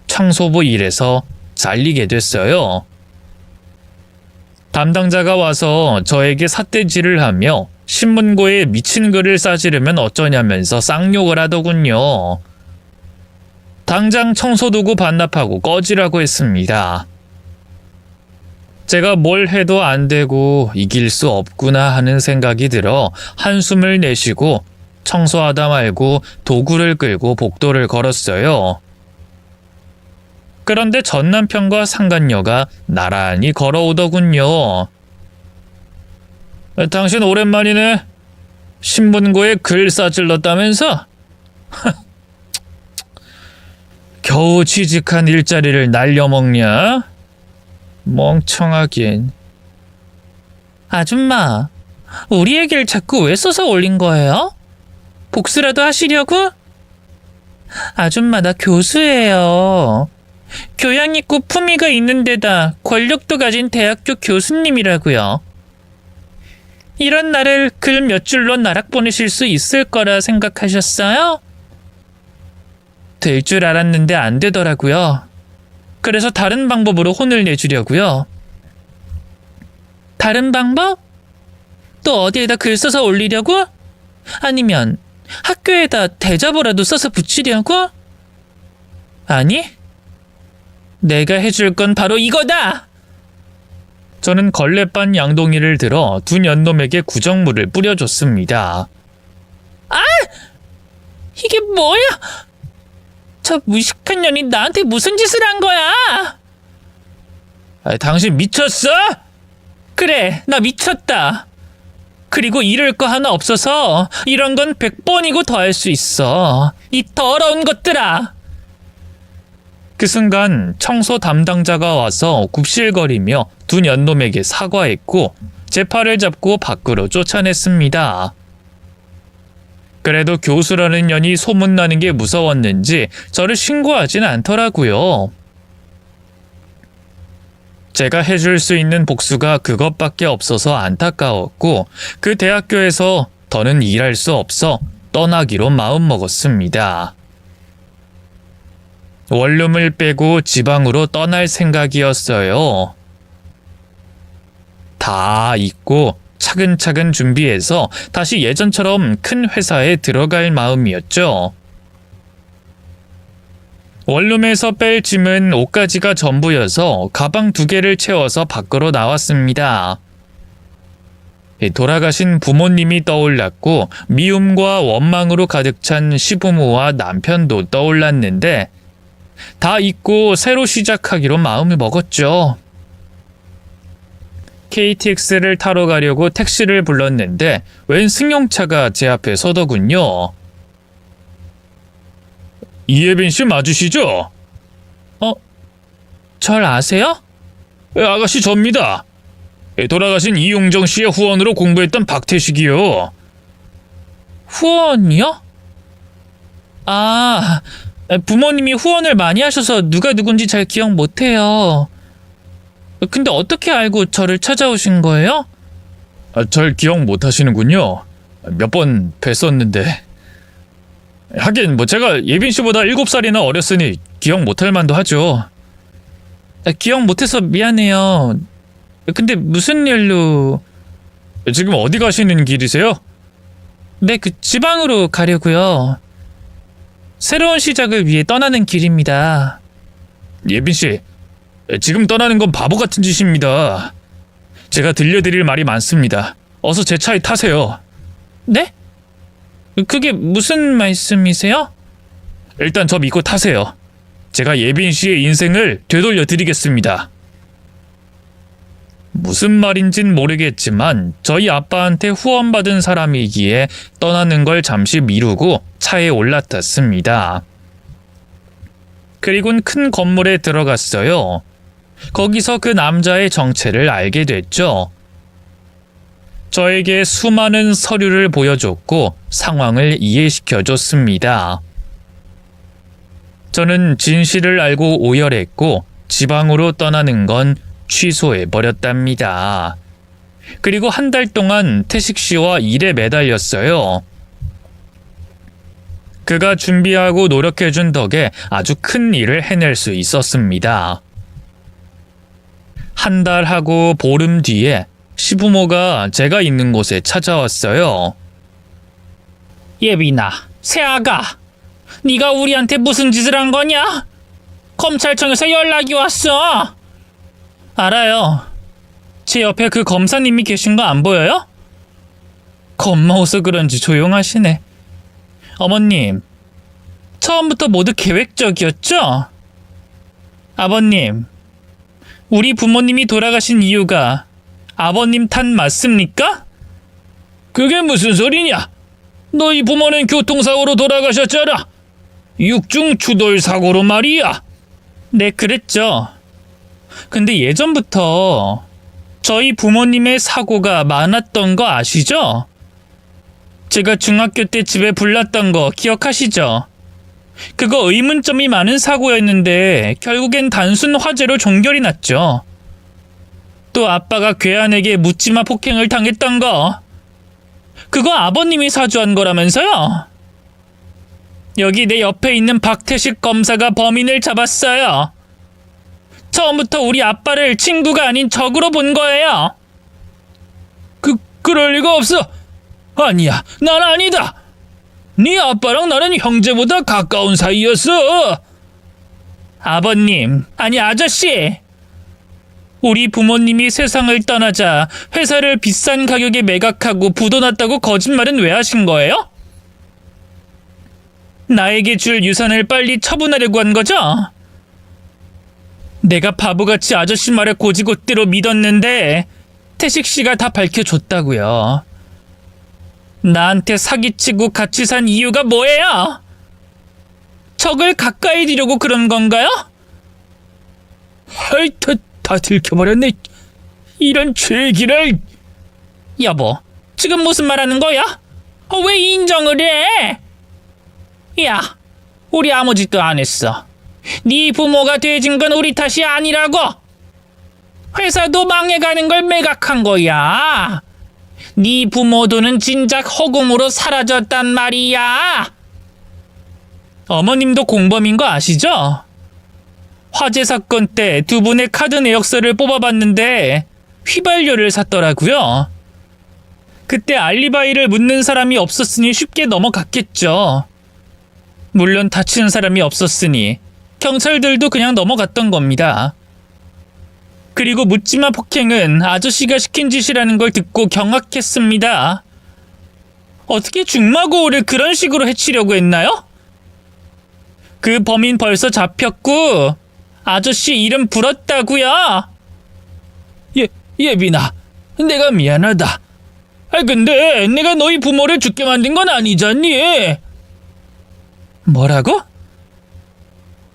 청소부 일에서 잘리게 됐어요. 담당자가 와서 저에게 삿대질을 하며 신문고에 미친 글을 싸지르면 어쩌냐면서 쌍욕을 하더군요. 당장 청소도구 반납하고 꺼지라고 했습니다. 제가 뭘 해도 안 되고 이길 수 없구나 하는 생각이 들어 한숨을 내쉬고 청소하다 말고 도구를 끌고 복도를 걸었어요. 그런데 전 남편과 상간녀가 나란히 걸어오더군요. 당신 오랜만이네. 신문고에 글 싸질렀다면서? 겨우 취직한 일자리를 날려먹냐? 멍청하긴. 아줌마, 우리 얘기를 자꾸 왜 써서 올린 거예요? 복수라도 하시려고? 아줌마, 나 교수예요. 교양 있고 품위가 있는 데다 권력도 가진 대학교 교수님이라고요. 이런 나를 글 몇 줄로 나락 보내실 수 있을 거라 생각하셨어요? 될 줄 알았는데 안 되더라고요. 그래서 다른 방법으로 혼을 내주려고요. 다른 방법? 또 어디에다 글 써서 올리려고? 아니면 학교에다 대자보라도 써서 붙이려고? 아니, 내가 해줄 건 바로 이거다! 저는 걸레반 양동이를 들어 두 년놈에게 구정물을 뿌려줬습니다. 아! 이게 뭐야? 저 무식한 년이 나한테 무슨 짓을 한 거야? 당신 미쳤어? 그래, 나 미쳤다. 그리고 이럴 거 하나 없어서 이런 건 100번이고 더 할 수 있어. 이 더러운 것들아! 그 순간 청소 담당자가 와서 굽실거리며 두 년놈에게 사과했고 제 팔을 잡고 밖으로 쫓아냈습니다. 그래도 교수라는 년이 소문나는 게 무서웠는지 저를 신고하진 않더라고요. 제가 해줄 수 있는 복수가 그것밖에 없어서 안타까웠고 그 대학교에서 더는 일할 수 없어 떠나기로 마음먹었습니다. 원룸을 빼고 지방으로 떠날 생각이었어요. 다 잊고 차근차근 준비해서 다시 예전처럼 큰 회사에 들어갈 마음이었죠. 원룸에서 뺄 짐은 옷가지가 전부여서 가방 2개를 채워서 밖으로 나왔습니다. 돌아가신 부모님이 떠올랐고 미움과 원망으로 가득 찬 시부모와 남편도 떠올랐는데 다 잊고 새로 시작하기로 마음을 먹었죠. KTX를 타러 가려고 택시를 불렀는데 웬 승용차가 제 앞에 서더군요. 이예빈 씨 맞으시죠? 절 아세요? 아가씨 접니다. 돌아가신 이용정 씨의 후원으로 공부했던 박태식이요. 후원이요? 아, 부모님이 후원을 많이 하셔서 누가 누군지 잘 기억 못해요. 근데 어떻게 알고 저를 찾아오신 거예요? 절 기억 못하시는군요. 몇 번 뵀었는데. 하긴 뭐 제가 예빈 씨보다 7살이나 어렸으니 기억 못할 만도 하죠. 기억 못해서 미안해요. 근데 무슨 일로... 지금 어디 가시는 길이세요? 네, 지방으로 가려고요. 새로운 시작을 위해 떠나는 길입니다. 예빈 씨, 지금 떠나는 건 바보 같은 짓입니다. 제가 들려드릴 말이 많습니다. 어서 제 차에 타세요. 네? 그게 무슨 말씀이세요? 일단 저 믿고 타세요. 제가 예빈 씨의 인생을 되돌려 드리겠습니다. 무슨 말인진 모르겠지만 저희 아빠한테 후원받은 사람이기에 떠나는 걸 잠시 미루고 차에 올라탔습니다. 그리곤 큰 건물에 들어갔어요. 거기서 그 남자의 정체를 알게 됐죠. 저에게 수많은 서류를 보여줬고 상황을 이해시켜줬습니다. 저는 진실을 알고 오열했고 지방으로 떠나는 건 취소해버렸답니다. 그리고 한 달 동안 태식 씨와 일에 매달렸어요. 그가 준비하고 노력해준 덕에 아주 큰 일을 해낼 수 있었습니다. 한 달 하고 보름 뒤에 시부모가 제가 있는 곳에 찾아왔어요. 예빈아, 새아가, 네가 우리한테 무슨 짓을 한 거냐? 검찰청에서 연락이 왔어. 알아요. 제 옆에 그 검사님이 계신 거 안 보여요? 겁먹어서 그런지 조용하시네. 어머님, 처음부터 모두 계획적이었죠? 아버님, 우리 부모님이 돌아가신 이유가 아버님 탓 맞습니까? 그게 무슨 소리냐? 너희 부모는 교통사고로 돌아가셨잖아. 육중 추돌 사고로 말이야. 네, 그랬죠. 근데 예전부터 저희 부모님의 사고가 많았던 거 아시죠? 제가 중학교 때 집에 불났던 거 기억하시죠? 그거 의문점이 많은 사고였는데 결국엔 단순 화재로 종결이 났죠. 또 아빠가 괴한에게 묻지마 폭행을 당했던 거 그거 아버님이 사주한 거라면서요? 여기 내 옆에 있는 박태식 검사가 범인을 잡았어요. 처음부터 우리 아빠를 친구가 아닌 적으로 본 거예요. 그럴 리가 없어. 아니야, 난 아니다. 네 아빠랑 나는 형제보다 가까운 사이였어. 아버님, 아니 아저씨. 우리 부모님이 세상을 떠나자 회사를 비싼 가격에 매각하고 부도났다고 거짓말은 왜 하신 거예요? 나에게 줄 유산을 빨리 처분하려고 한 거죠? 내가 바보같이 아저씨 말에 고지고대로 믿었는데 태식 씨가 다 밝혀줬다고요. 나한테 사기치고 같이 산 이유가 뭐예요? 적을 가까이 두려고 그런 건가요? 아이, 다 들켜버렸네. 이런 죄기를. 여보, 지금 무슨 말하는 거야? 왜 인정을 해? 야, 우리 아무 짓도 안 했어. 네 부모가 돼진 건 우리 탓이 아니라고. 회사도 망해가는 걸 매각한 거야. 네 부모 돈은 진작 허공으로 사라졌단 말이야. 어머님도 공범인 거 아시죠? 화재 사건 때 두 분의 카드 내역서를 뽑아봤는데 휘발유를 샀더라고요. 그때 알리바이를 묻는 사람이 없었으니 쉽게 넘어갔겠죠. 물론 다치는 사람이 없었으니 경찰들도 그냥 넘어갔던 겁니다. 그리고 묻지마 폭행은 아저씨가 시킨 짓이라는 걸 듣고 경악했습니다. 어떻게 중마고우를 그런 식으로 해치려고 했나요? 그 범인 벌써 잡혔고 아저씨 이름 불었다고요. 예빈아, 내가 미안하다. 근데 내가 너희 부모를 죽게 만든 건 아니잖니. 뭐라고?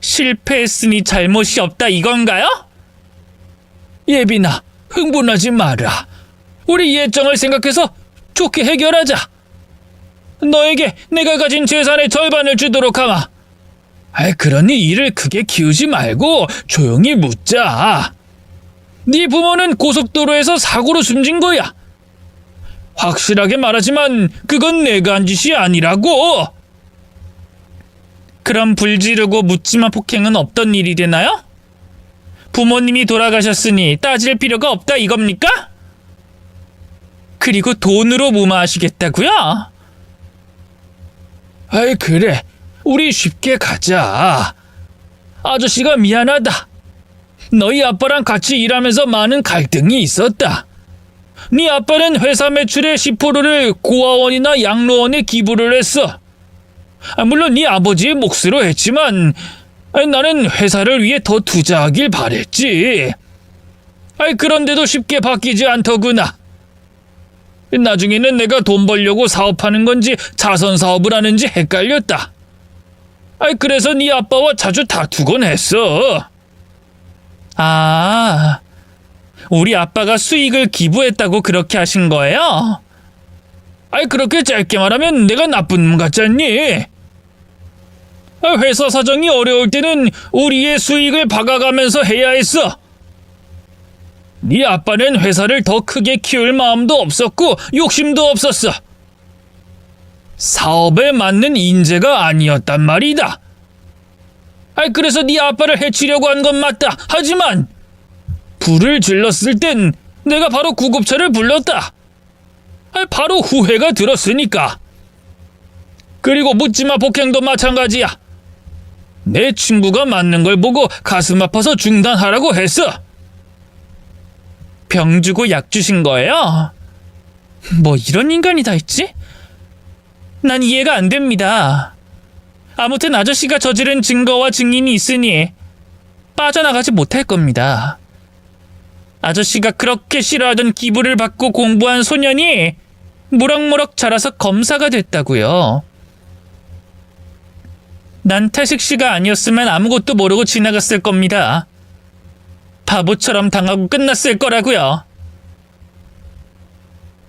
실패했으니 잘못이 없다 이건가요? 예빈아, 흥분하지 마라. 우리 예정을 생각해서 좋게 해결하자. 너에게 내가 가진 재산의 절반을 주도록 하마. 그러니 일을 크게 키우지 말고 조용히 묻자. 네 부모는 고속도로에서 사고로 숨진 거야. 확실하게 말하지만 그건 내가 한 짓이 아니라고. 그럼 불지르고 묻지마 폭행은 없던 일이 되나요? 부모님이 돌아가셨으니 따질 필요가 없다 이겁니까? 그리고 돈으로 무마하시겠다고요? 그래. 우리 쉽게 가자. 아저씨가 미안하다. 너희 아빠랑 같이 일하면서 많은 갈등이 있었다. 네 아빠는 회사 매출의 10%를 고아원이나 양로원에 기부를 했어. 물론 네 아버지의 몫으로 했지만 나는 회사를 위해 더 투자하길 바랬지. 그런데도 쉽게 바뀌지 않더구나. 나중에는 내가 돈 벌려고 사업하는 건지 자선 사업을 하는지 헷갈렸다. 그래서 네 아빠와 자주 다투곤 했어. 아, 우리 아빠가 수익을 기부했다고 그렇게 하신 거예요? 그렇게 짧게 말하면 내가 나쁜 놈 같잖니? 회사 사정이 어려울 때는 우리의 수익을 박아가면서 해야 했어. 네 아빠는 회사를 더 크게 키울 마음도 없었고 욕심도 없었어. 사업에 맞는 인재가 아니었단 말이다. 그래서 네 아빠를 해치려고 한 건 맞다. 하지만 불을 질렀을 땐 내가 바로 구급차를 불렀다. 바로 후회가 들었으니까. 그리고 묻지마 폭행도 마찬가지야. 내 친구가 맞는 걸 보고 가슴 아파서 중단하라고 했어. 병 주고 약 주신 거예요? 뭐 이런 인간이 다 있지? 난 이해가 안 됩니다. 아무튼 아저씨가 저지른 증거와 증인이 있으니 빠져나가지 못할 겁니다. 아저씨가 그렇게 싫어하던 기부를 받고 공부한 소년이 무럭무럭 자라서 검사가 됐다고요. 난 태식 씨가 아니었으면 아무것도 모르고 지나갔을 겁니다. 바보처럼 당하고 끝났을 거라고요.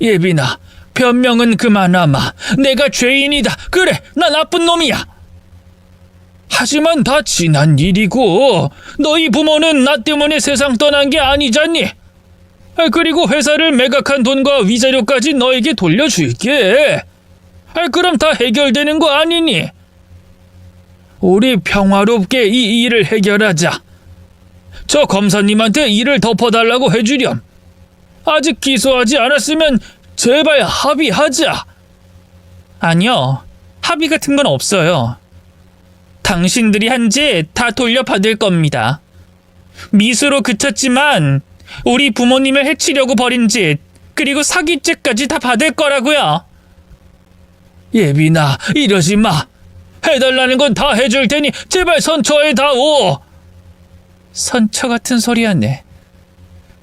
예빈아, 변명은 그만하마. 내가 죄인이다. 그래, 나 나쁜 놈이야. 하지만 다 지난 일이고 너희 부모는 나 때문에 세상 떠난 게 아니잖니. 그리고 회사를 매각한 돈과 위자료까지 너에게 돌려줄게. 그럼 다 해결되는 거 아니니? 우리 평화롭게 이 일을 해결하자. 저 검사님한테 일을 덮어달라고 해주렴. 아직 기소하지 않았으면 제발 합의하자. 아니요. 합의 같은 건 없어요. 당신들이 한 짓 다 돌려받을 겁니다. 미수로 그쳤지만 우리 부모님을 해치려고 벌인 짓, 그리고 사기죄까지 다 받을 거라고요. 예빈아, 이러지 마. 해달라는 건 다 해줄 테니 제발 선처해다오. 선처 같은 소리 하네.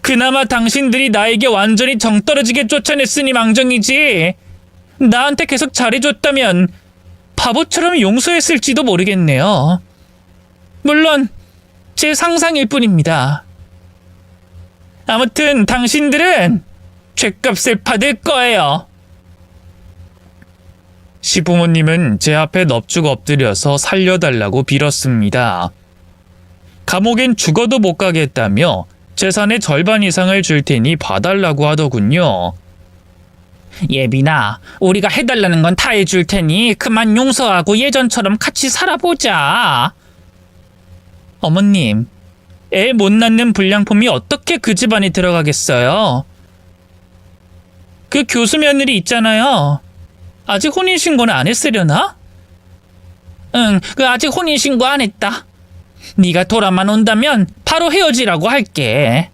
그나마 당신들이 나에게 완전히 정 떨어지게 쫓아냈으니 망정이지. 나한테 계속 잘해줬다면 바보처럼 용서했을지도 모르겠네요. 물론 제 상상일 뿐입니다. 아무튼 당신들은 죗값을 받을 거예요. 시부모님은 제 앞에 넙죽 엎드려서 살려달라고 빌었습니다. 감옥엔 죽어도 못 가겠다며 재산의 절반 이상을 줄 테니 봐달라고 하더군요. 예빈아, 우리가 해달라는 건 다 해줄 테니 그만 용서하고 예전처럼 같이 살아보자. 어머님, 애 못 낳는 불량품이 어떻게 그 집안에 들어가겠어요? 그 교수 며느리 있잖아요. 아직 혼인신고는 안 했으려나? 응, 아직 혼인신고 안 했다. 네가 돌아만 온다면 바로 헤어지라고 할게.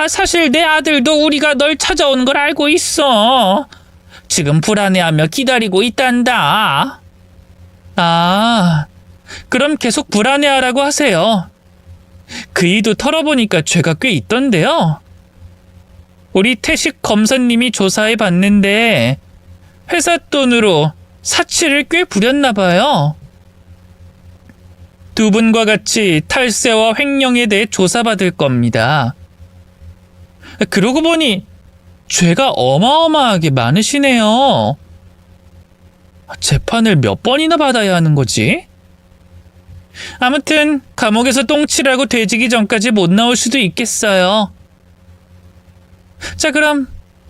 사실 내 아들도 우리가 널 찾아오는 걸 알고 있어. 지금 불안해하며 기다리고 있단다. 아, 그럼 계속 불안해하라고 하세요. 그이도 털어보니까 죄가 꽤 있던데요. 우리 태식 검사님이 조사해 봤는데 회사 돈으로 사치를 꽤 부렸나 봐요. 두 분과 같이 탈세와 횡령에 대해 조사받을 겁니다. 그러고 보니 죄가 어마어마하게 많으시네요. 재판을 몇 번이나 받아야 하는 거지? 아무튼 감옥에서 똥칠하고 돼지기 전까지 못 나올 수도 있겠어요. 자, 그럼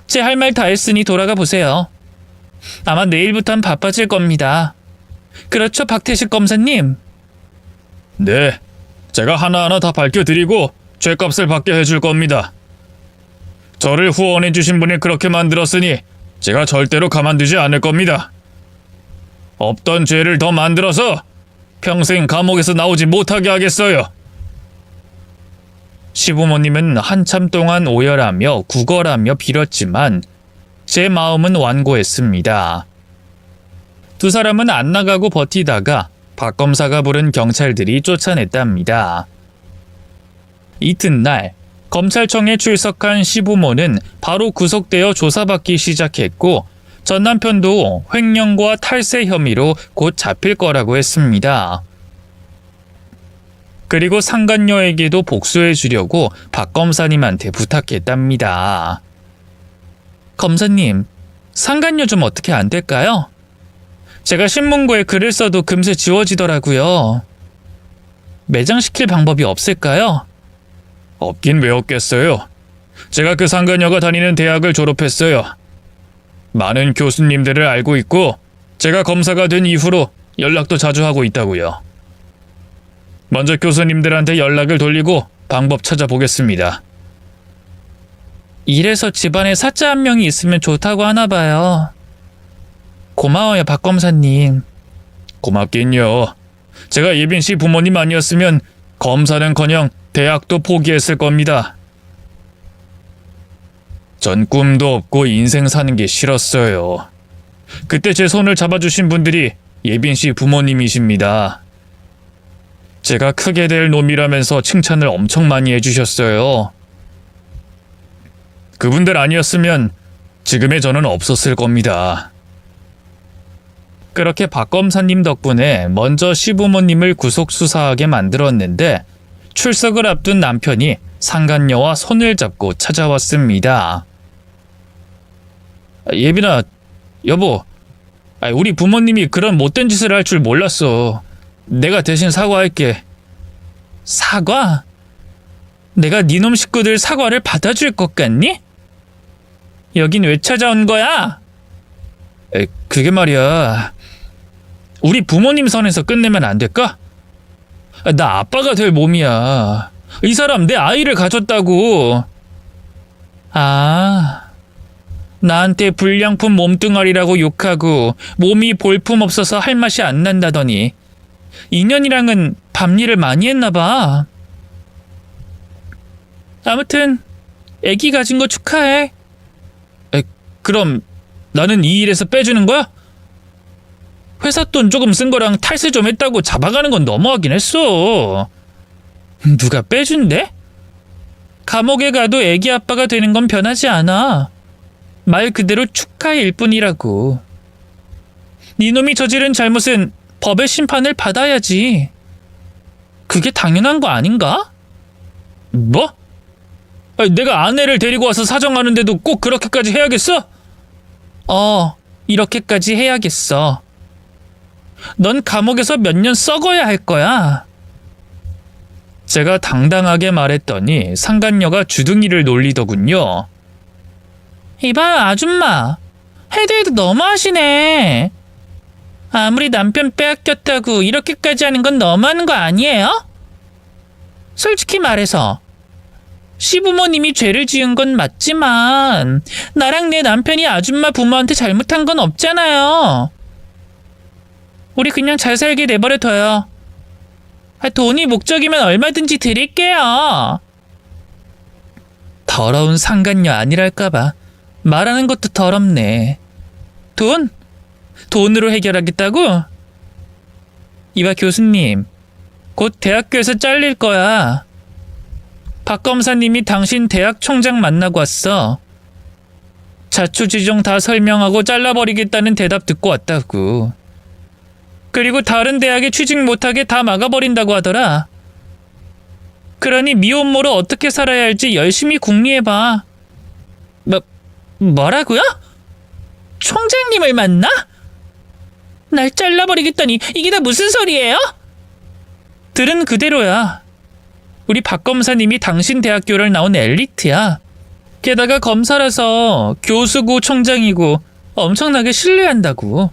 제 할 말 다 했으니 돌아가 보세요. 아마 내일부터는 바빠질 겁니다. 그렇죠, 박태식 검사님? 네, 제가 하나하나 다 밝혀드리고 죗값을 받게 해줄 겁니다. 저를 후원해주신 분이 그렇게 만들었으니 제가 절대로 가만두지 않을 겁니다. 없던 죄를 더 만들어서 평생 감옥에서 나오지 못하게 하겠어요. 시부모님은 한참 동안 오열하며 구걸하며 빌었지만 제 마음은 완고했습니다. 두 사람은 안 나가고 버티다가 박 검사가 부른 경찰들이 쫓아냈답니다. 이튿날 검찰청에 출석한 시부모는 바로 구속되어 조사받기 시작했고 전 남편도 횡령과 탈세 혐의로 곧 잡힐 거라고 했습니다. 그리고 상간녀에게도 복수해 주려고 박 검사님한테 부탁했답니다. 검사님, 상간녀 좀 어떻게 안 될까요? 제가 신문고에 글을 써도 금세 지워지더라고요. 매장시킬 방법이 없을까요? 없긴 왜 없겠어요. 제가 그 상간녀가 다니는 대학을 졸업했어요. 많은 교수님들을 알고 있고 제가 검사가 된 이후로 연락도 자주 하고 있다고요. 먼저 교수님들한테 연락을 돌리고 방법 찾아보겠습니다. 이래서 집안에 사자 한 명이 있으면 좋다고 하나 봐요. 고마워요, 박 검사님. 고맙긴요. 제가 예빈 씨 부모님 아니었으면 검사는커녕 대학도 포기했을 겁니다. 전 꿈도 없고 인생 사는 게 싫었어요. 그때 제 손을 잡아주신 분들이 예빈 씨 부모님이십니다. 제가 크게 될 놈이라면서 칭찬을 엄청 많이 해주셨어요. 그분들 아니었으면 지금의 저는 없었을 겁니다. 그렇게 박 검사님 덕분에 먼저 시부모님을 구속 수사하게 만들었는데 출석을 앞둔 남편이 상간녀와 손을 잡고 찾아왔습니다. 예빈아, 여보, 우리 부모님이 그런 못된 짓을 할 줄 몰랐어. 내가 대신 사과할게. 사과? 내가 니놈 식구들 사과를 받아줄 것 같니? 여긴 왜 찾아온 거야? 그게 말이야. 우리 부모님 선에서 끝내면 안 될까? 나 아빠가 될 몸이야. 이 사람 내 아이를 가졌다고. 아, 나한테 불량품 몸뚱아리라고 욕하고 몸이 볼품없어서 할 맛이 안 난다더니 인연이랑은 밤일을 많이 했나 봐. 아무튼 애기 가진 거 축하해. 그럼 나는 이 일에서 빼주는 거야? 회사 돈 조금 쓴 거랑 탈세 좀 했다고 잡아가는 건 너무하긴 했어. 누가 빼준대? 감옥에 가도 애기 아빠가 되는 건 변하지 않아. 말 그대로 축하일 뿐이라고. 니놈이 저지른 잘못은 법의 심판을 받아야지. 그게 당연한 거 아닌가? 뭐? 내가 아내를 데리고 와서 사정하는데도 꼭 그렇게까지 해야겠어? 이렇게까지 해야겠어. 넌 감옥에서 몇 년 썩어야 할 거야. 제가 당당하게 말했더니 상간녀가 주둥이를 놀리더군요. 이봐, 아줌마. 해도 너무하시네. 아무리 남편 빼앗겼다고 이렇게까지 하는 건 너무하는 거 아니에요? 솔직히 말해서 시부모님이 죄를 지은 건 맞지만 나랑 내 남편이 아줌마 부모한테 잘못한 건 없잖아요. 우리 그냥 잘 살게 내버려둬요. 돈이 목적이면 얼마든지 드릴게요. 더러운 상간녀 아니랄까봐 말하는 것도 더럽네. 돈으로 해결하겠다고? 이봐 교수님, 곧 대학교에서 잘릴 거야. 박 검사님이 당신 대학 총장 만나고 왔어. 자초지종 다 설명하고 잘라버리겠다는 대답 듣고 왔다고. 그리고 다른 대학에 취직 못하게 다 막아버린다고 하더라. 그러니 미혼모로 어떻게 살아야 할지 열심히 궁리해봐. 뭐라고요? 총장님을 만나? 날 잘라버리겠다니 이게 다 무슨 소리예요? 들은 그대로야. 우리 박 검사님이 당신 대학교를 나온 엘리트야. 게다가 검사라서 교수고 총장이고 엄청나게 신뢰한다고.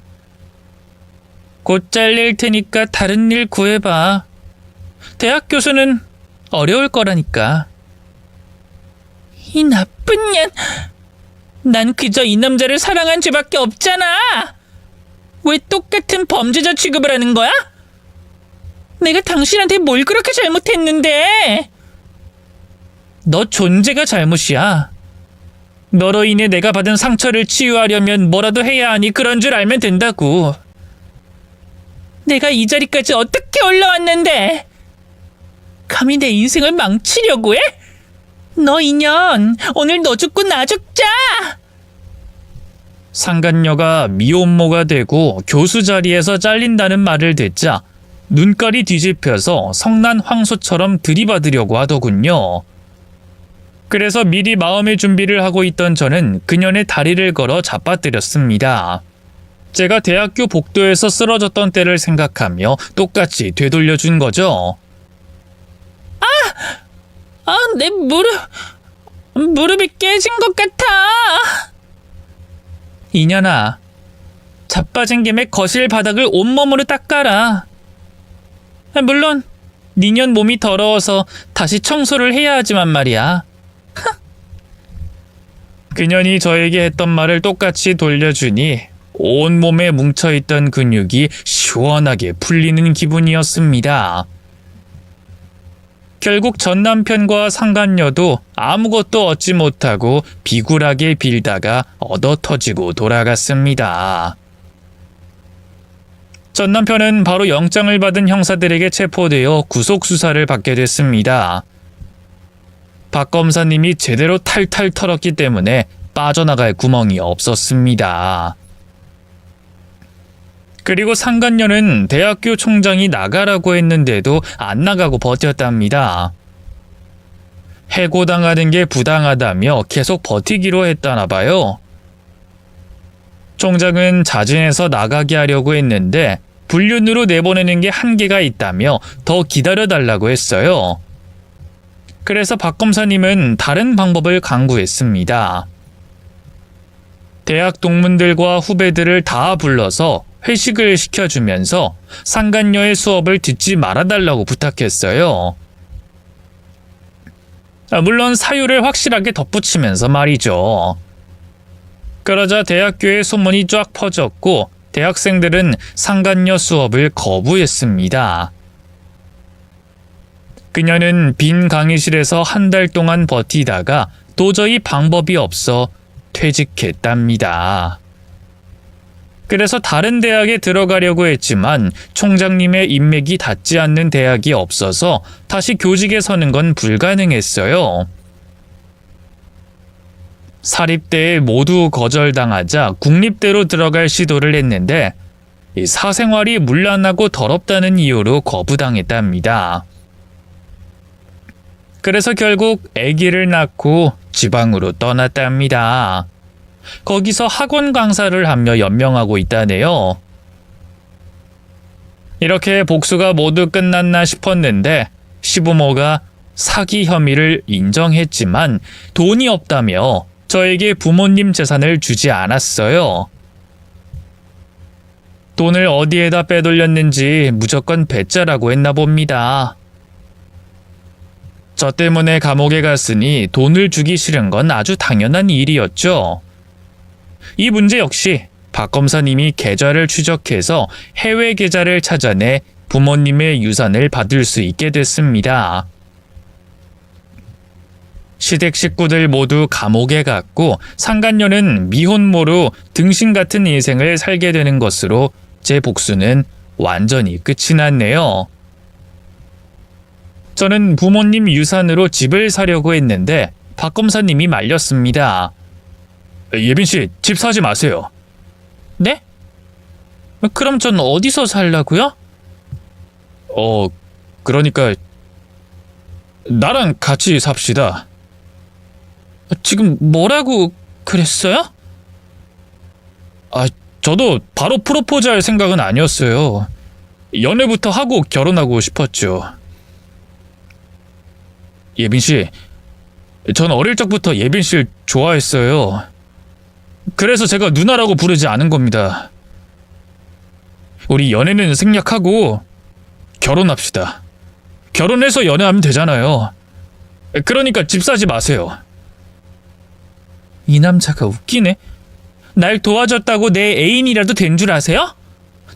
곧 잘릴 테니까 다른 일 구해봐. 대학 교수는 어려울 거라니까. 이 나쁜 년. 난 그저 이 남자를 사랑한 죄밖에 없잖아. 왜 똑같은 범죄자 취급을 하는 거야? 내가 당신한테 뭘 그렇게 잘못했는데? 너 존재가 잘못이야. 너로 인해 내가 받은 상처를 치유하려면 뭐라도 해야 하니 그런 줄 알면 된다고. 내가 이 자리까지 어떻게 올라왔는데? 감히 내 인생을 망치려고 해? 너 인연, 오늘 너 죽고 나 죽자! 상간녀가 미혼모가 되고 교수 자리에서 잘린다는 말을 듣자 눈깔이 뒤집혀서 성난 황소처럼 들이받으려고 하더군요. 그래서 미리 마음의 준비를 하고 있던 저는 그년의 다리를 걸어 잡아뜨렸습니다. 제가 대학교 복도에서 쓰러졌던 때를 생각하며 똑같이 되돌려준 거죠. 내 무릎이 깨진 것 같아. 이년아, 자빠진 김에 거실 바닥을 온몸으로 닦아라. 물론 니년 몸이 더러워서 다시 청소를 해야 하지만 말이야. 그년이 저에게 했던 말을 똑같이 돌려주니 온몸에 뭉쳐있던 근육이 시원하게 풀리는 기분이었습니다. 결국 전 남편과 상간녀도 아무것도 얻지 못하고 비굴하게 빌다가 얻어터지고 돌아갔습니다. 전 남편은 바로 영장을 받은 형사들에게 체포되어 구속수사를 받게 됐습니다. 박 검사님이 제대로 탈탈 털었기 때문에 빠져나갈 구멍이 없었습니다. 그리고 상간녀는 대학교 총장이 나가라고 했는데도 안 나가고 버텼답니다. 해고당하는 게 부당하다며 계속 버티기로 했다나 봐요. 총장은 자진해서 나가게 하려고 했는데 불륜으로 내보내는 게 한계가 있다며 더 기다려달라고 했어요. 그래서 박 검사님은 다른 방법을 강구했습니다. 대학 동문들과 후배들을 다 불러서 회식을 시켜주면서 상간녀의 수업을 듣지 말아달라고 부탁했어요. 물론 사유를 확실하게 덧붙이면서 말이죠. 그러자 대학교에 소문이 쫙 퍼졌고 대학생들은 상간녀 수업을 거부했습니다. 그녀는 빈 강의실에서 한 달 동안 버티다가 도저히 방법이 없어 퇴직했답니다. 그래서 다른 대학에 들어가려고 했지만 총장님의 인맥이 닿지 않는 대학이 없어서 다시 교직에 서는 건 불가능했어요. 사립대에 모두 거절당하자 국립대로 들어갈 시도를 했는데 사생활이 문란하고 더럽다는 이유로 거부당했답니다. 그래서 결국 아기를 낳고 지방으로 떠났답니다. 거기서 학원 강사를 하며 연명하고 있다네요. 이렇게 복수가 모두 끝났나 싶었는데 시부모가 사기 혐의를 인정했지만 돈이 없다며 저에게 부모님 재산을 주지 않았어요. 돈을 어디에다 빼돌렸는지 무조건 배짜라고 했나 봅니다. 저 때문에 감옥에 갔으니 돈을 주기 싫은 건 아주 당연한 일이었죠. 이 문제 역시 박 검사님이 계좌를 추적해서 해외 계좌를 찾아내 부모님의 유산을 받을 수 있게 됐습니다. 시댁 식구들 모두 감옥에 갔고 상간녀는 미혼모로 등신 같은 인생을 살게 되는 것으로 제 복수는 완전히 끝이 났네요. 저는 부모님 유산으로 집을 사려고 했는데 박 검사님이 말렸습니다. 예빈 씨, 집 사지 마세요. 네? 그럼 전 어디서 살라고요? 그러니까 나랑 같이 삽시다. 지금 뭐라고 그랬어요? 저도 바로 프로포즈할 생각은 아니었어요. 연애부터 하고 결혼하고 싶었죠. 예빈 씨, 전 어릴 적부터 예빈 씨를 좋아했어요. 그래서 제가 누나라고 부르지 않은 겁니다. 우리 연애는 생략하고 결혼합시다. 결혼해서 연애하면 되잖아요. 그러니까 집 사지 마세요. 이 남자가 웃기네. 날 도와줬다고 내 애인이라도 된 줄 아세요?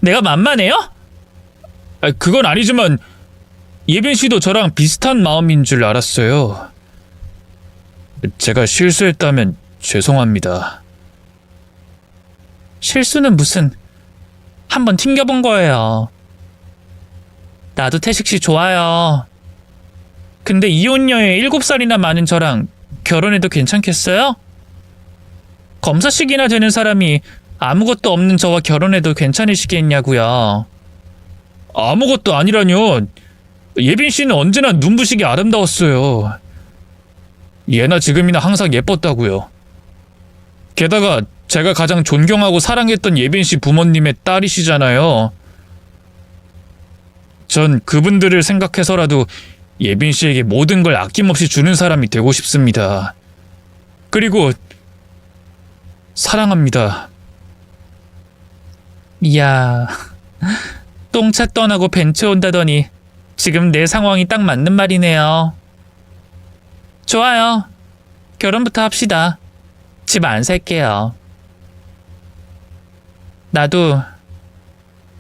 내가 만만해요? 그건 아니지만 예빈 씨도 저랑 비슷한 마음인 줄 알았어요. 제가 실수했다면 죄송합니다. 실수는 무슨, 한번 튕겨본 거예요. 나도 태식 씨 좋아요. 근데 이혼녀에 7살이나 많은 저랑 결혼해도 괜찮겠어요? 검사식이나 되는 사람이 아무것도 없는 저와 결혼해도 괜찮으시겠냐고요. 아무것도 아니라뇨. 예빈 씨는 언제나 눈부시게 아름다웠어요. 예나 지금이나 항상 예뻤다고요. 게다가 제가 가장 존경하고 사랑했던 예빈 씨 부모님의 딸이시잖아요. 전 그분들을 생각해서라도 예빈 씨에게 모든 걸 아낌없이 주는 사람이 되고 싶습니다. 그리고 사랑합니다. 이야, 똥차 떠나고 벤츠 온다더니 지금 내 상황이 딱 맞는 말이네요. 좋아요. 결혼부터 합시다. 집 안 살게요. 나도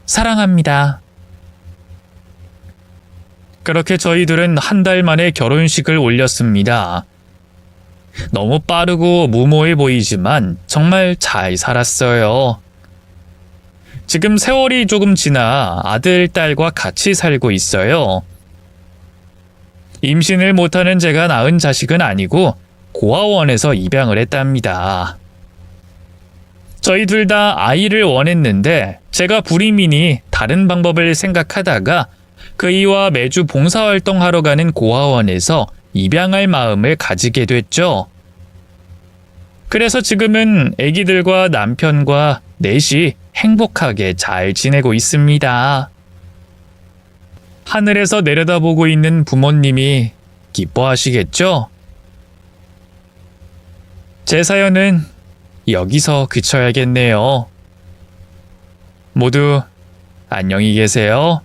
사랑합니다. 그렇게 저희들은 한 달 만에 결혼식을 올렸습니다. 너무 빠르고 무모해 보이지만 정말 잘 살았어요. 지금 세월이 조금 지나 아들, 딸과 같이 살고 있어요. 임신을 못하는 제가 낳은 자식은 아니고 고아원에서 입양을 했답니다. 저희 둘 다 아이를 원했는데 제가 불임이니 다른 방법을 생각하다가 그이와 매주 봉사활동하러 가는 고아원에서 입양할 마음을 가지게 됐죠. 그래서 지금은 아기들과 남편과 넷이 행복하게 잘 지내고 있습니다. 하늘에서 내려다보고 있는 부모님이 기뻐하시겠죠? 제 사연은 여기서 그쳐야겠네요. 모두 안녕히 계세요.